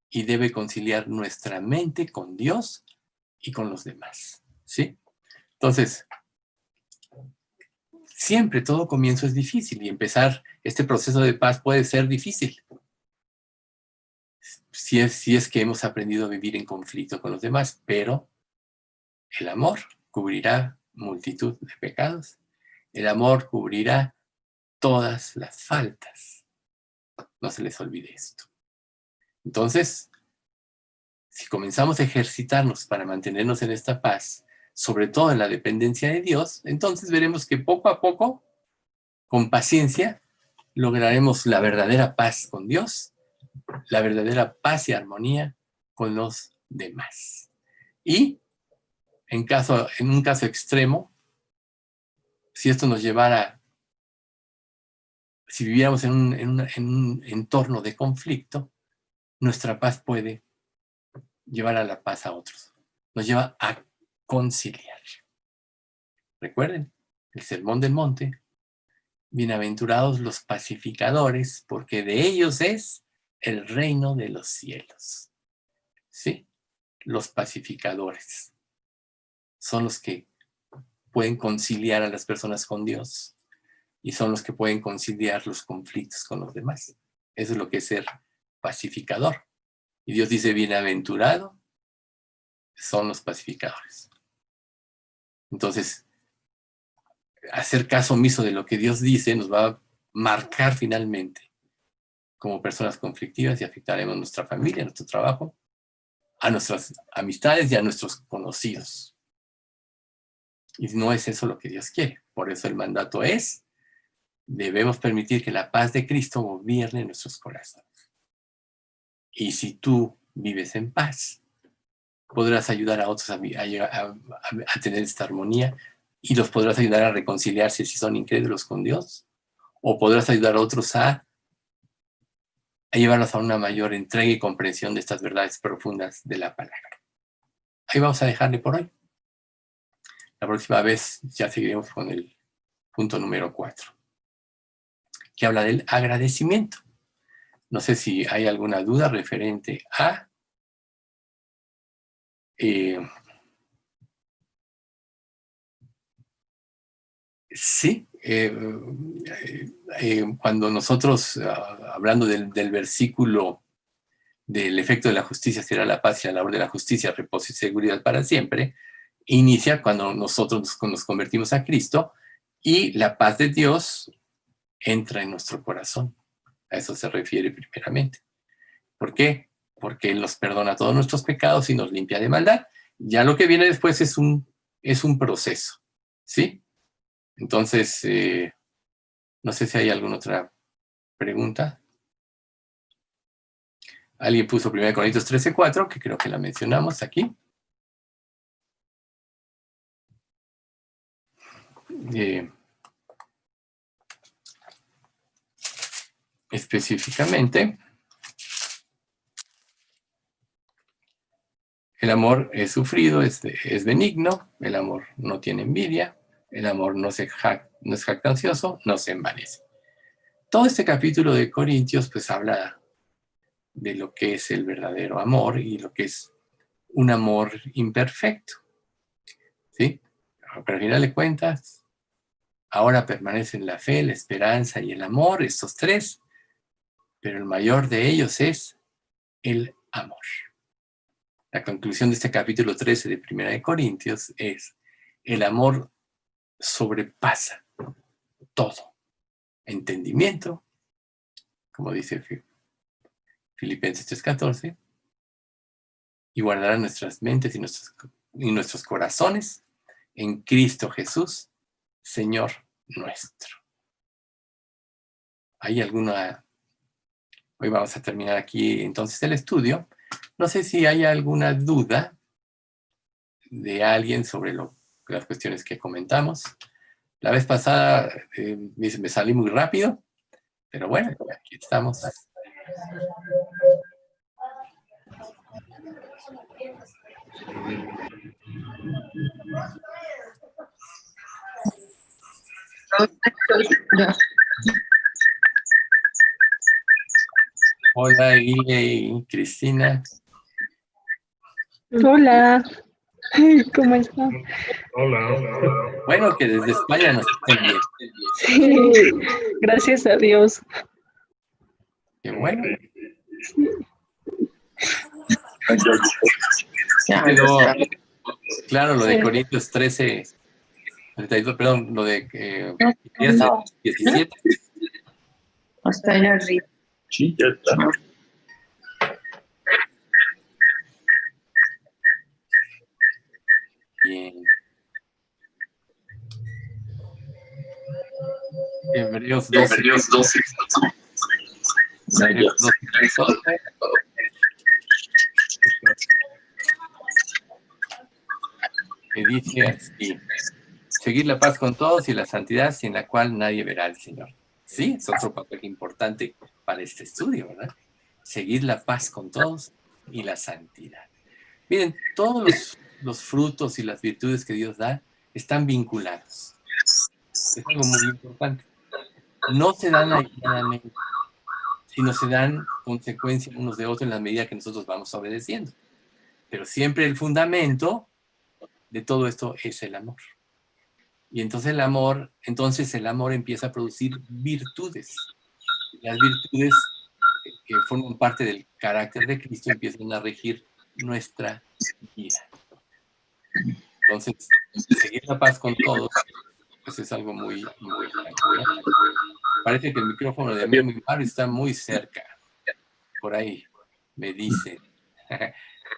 Y debe conciliar nuestra mente con Dios y con los demás. ¿Sí? Entonces, siempre todo comienzo es difícil y empezar este proceso de paz puede ser difícil. Si es que hemos aprendido a vivir en conflicto con los demás, pero el amor cubrirá multitud de pecados. El amor cubrirá todas las faltas. No se les olvide esto. Entonces, si comenzamos a ejercitarnos para mantenernos en esta paz, sobre todo en la dependencia de Dios, entonces veremos que poco a poco, con paciencia, lograremos la verdadera paz con Dios, la verdadera paz y armonía con los demás. Y en un caso extremo, si esto nos llevara, si viviéramos en un entorno de conflicto, nuestra paz puede llevar a la paz a otros. Nos lleva a conciliar. Recuerden, el Sermón del Monte, bienaventurados los pacificadores, porque de ellos es el reino de los cielos. ¿Sí? Los pacificadores son los que pueden conciliar a las personas con Dios y son los que pueden conciliar los conflictos con los demás. Eso es lo que es ser pacificador. Y Dios dice, bienaventurado son los pacificadores. Entonces, hacer caso omiso de lo que Dios dice nos va a marcar finalmente como personas conflictivas y afectaremos nuestra familia, nuestro trabajo, a nuestras amistades y a nuestros conocidos. Y no es eso lo que Dios quiere. Por eso el mandato es, debemos permitir que la paz de Cristo gobierne nuestros corazones. Y si tú vives en paz, podrás ayudar a otros a tener esta armonía y los podrás ayudar a reconciliarse si son incrédulos con Dios, o podrás ayudar a otros a llevarlos a una mayor entrega y comprensión de estas verdades profundas de la palabra. Ahí vamos a dejarle por hoy. La próxima vez ya seguiremos con el punto número 4, que habla del agradecimiento. No sé si hay alguna duda referente a sí, cuando nosotros, hablando del versículo del efecto de la justicia será la paz y la labor de la justicia, reposo y seguridad para siempre, inicia cuando nosotros nos convertimos a Cristo y la paz de Dios entra en nuestro corazón. A eso se refiere primeramente. ¿Por qué? Porque Él nos perdona todos nuestros pecados y nos limpia de maldad. Ya lo que viene después es un proceso, ¿sí? Entonces, no sé si hay alguna otra pregunta. Alguien puso 1 Corintios 13:4, que creo que la mencionamos aquí. Específicamente, el amor es sufrido, es benigno, el amor no tiene envidia, el amor no es jactancioso, no se envanece. Todo este capítulo de Corintios pues habla de lo que es el verdadero amor y lo que es un amor imperfecto, ¿sí? Pero al final de cuentas, ahora permanecen la fe, la esperanza y el amor, estos tres, pero el mayor de ellos es el amor. La conclusión de este capítulo 13 de 1 Corintios es: el amor sobrepasa todo entendimiento, como dice Filipenses 3:14, y guardará nuestras mentes y nuestros corazones en Cristo Jesús, Señor nuestro. ¿Hay alguna? Hoy vamos a terminar aquí entonces el estudio. No sé si hay alguna duda de alguien sobre las cuestiones que comentamos. La vez pasada me salí muy rápido, pero bueno, aquí estamos. Hola, Guille y Cristina. Hola, ¿cómo está? Hola. Bueno, que desde España nos estén viendo. Sí, gracias a Dios. Qué bueno. Ya Quedó claro lo de Sí. Corintios 13, 32, perdón, lo de 17. Hasta allá arriba. Sí, ya está. Bien. Hebreos 12. Hebreos 12. Hebreos 12. Que dice así: seguir la paz con todos y la santidad sin la cual nadie verá al Señor. Sí, es otro papel importante para este estudio, ¿verdad? Seguir la paz con todos y la santidad. Miren, todos los frutos y las virtudes que Dios da están vinculados. Es algo muy importante. No se dan aisladamente, sino se dan consecuencia unos de otros en la medida que nosotros vamos obedeciendo. Pero siempre el fundamento de todo esto es el amor. Y entonces el amor empieza a producir virtudes. Las virtudes que forman parte del carácter de Cristo empiezan a regir nuestra vida. Entonces, seguir la paz con todos, pues es algo muy importante. Parece que el micrófono de Memo y Mario está muy cerca. Por ahí me dice.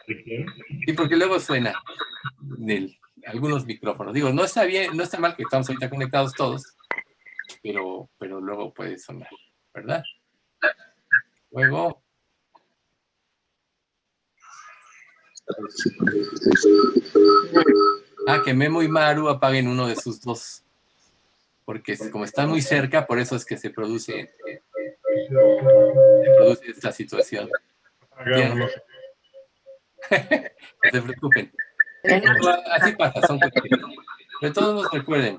¿De quién? Sí, porque luego suena algunos micrófonos. Digo, no está bien, no está mal que estamos ahorita conectados todos, pero luego puede sonar, ¿verdad? Luego... que Memo y Maru apaguen uno de sus dos, porque como están muy cerca, por eso es que se produce esta situación. Hagámoslo. No se preocupen. Así pasa, son cuestiones. Pero todos nos recuerden.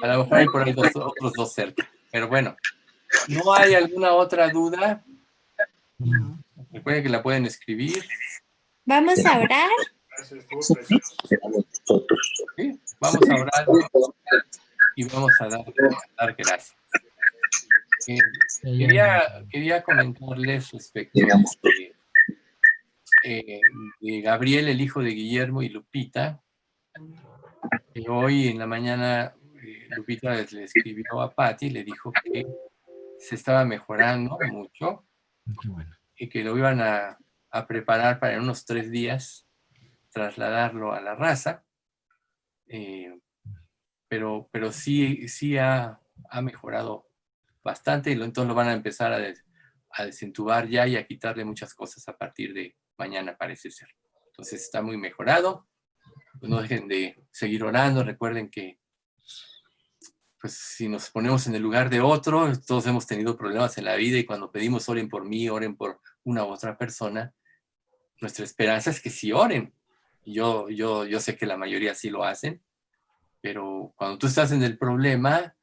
A lo mejor hay por ahí otros dos cerca. Pero bueno, ¿no hay alguna otra duda? Recuerden que la pueden escribir. Vamos a orar. ¿Sí? Vamos a orar y vamos a dar gracias. Quería comentarles respecto de Gabriel, el hijo de Guillermo y Lupita. Que hoy en la mañana Lupita le escribió a Patti y le dijo que se estaba mejorando mucho. Qué bueno. Y que lo iban a preparar para en unos 3 días trasladarlo a la raza. Pero sí ha mejorado bastante y entonces lo van a empezar a desentubar ya y a quitarle muchas cosas a partir de mañana, parece ser. Entonces está muy mejorado. Pues no dejen de seguir orando. Recuerden que pues si nos ponemos en el lugar de otro, todos hemos tenido problemas en la vida y cuando pedimos oren por mí, oren por una u otra persona, nuestra esperanza es que sí oren. Yo sé que la mayoría sí lo hacen, pero cuando tú estás en el problema,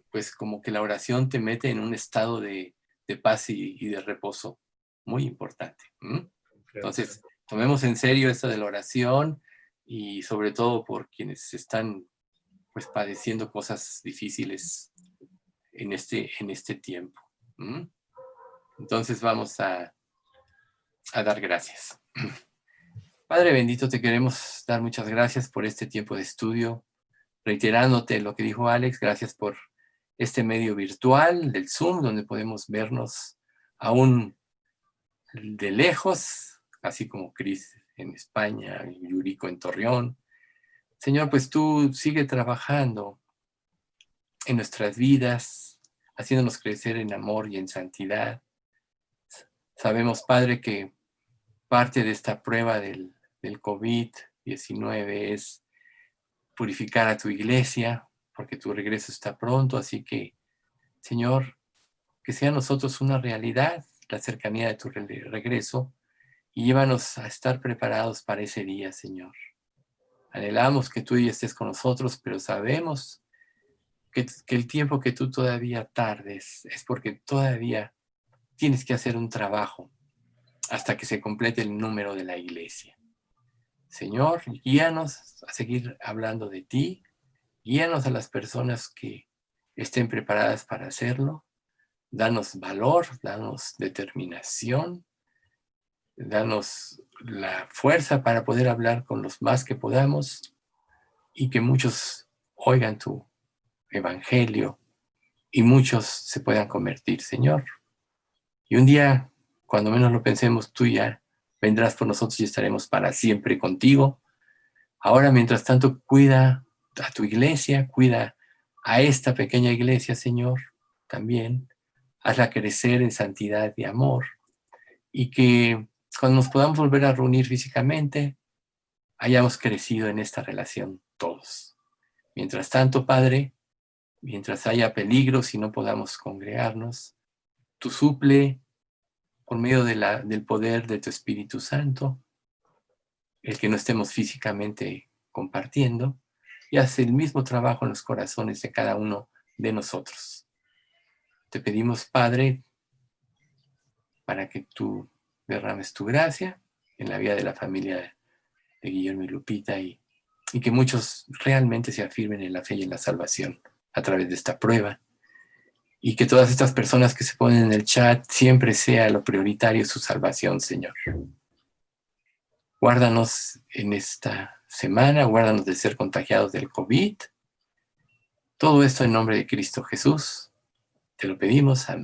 pues como que la oración te mete en un estado de paz y de reposo muy importante. Entonces, tomemos en serio esto de la oración y sobre todo por quienes están pues padeciendo cosas difíciles en este tiempo. Entonces vamos a dar gracias. Padre bendito, te queremos dar muchas gracias por este tiempo de estudio, reiterándote lo que dijo Alex, gracias por este medio virtual del Zoom, donde podemos vernos aún de lejos, así como Cris en España, Yuriko en Torreón. Señor, pues tú sigue trabajando en nuestras vidas, haciéndonos crecer en amor y en santidad. Sabemos, Padre, que parte de esta prueba del COVID-19 es purificar a tu iglesia, porque tu regreso está pronto, así que, Señor, que sea a nosotros una realidad la cercanía de tu regreso y llévanos a estar preparados para ese día, Señor. Anhelamos que tú ya estés con nosotros, pero sabemos que el tiempo que tú todavía tardes es porque todavía tienes que hacer un trabajo hasta que se complete el número de la iglesia. Señor, guíanos a seguir hablando de ti, guíanos a las personas que estén preparadas para hacerlo, danos valor, danos determinación, danos la fuerza para poder hablar con los más que podamos y que muchos oigan tu evangelio y muchos se puedan convertir, Señor. Y un día, cuando menos lo pensemos, tú ya vendrás por nosotros y estaremos para siempre contigo. Ahora, mientras tanto, cuida a tu iglesia, cuida a esta pequeña iglesia, Señor, también. Hazla crecer en santidad y amor. Y que cuando nos podamos volver a reunir físicamente, hayamos crecido en esta relación todos. Mientras tanto, Padre, mientras haya peligros y no podamos congregarnos, tú suple por medio del poder de tu Espíritu Santo, el que no estemos físicamente compartiendo, y hace el mismo trabajo en los corazones de cada uno de nosotros. Te pedimos, Padre, para que tú derrames tu gracia en la vida de la familia de Guillermo y Lupita y que muchos realmente se afirmen en la fe y en la salvación a través de esta prueba. Y que todas estas personas que se ponen en el chat siempre sea lo prioritario su salvación, Señor. Guárdanos en esta semana, guárdanos de ser contagiados del COVID. Todo esto en nombre de Cristo Jesús. Te lo pedimos. Amén.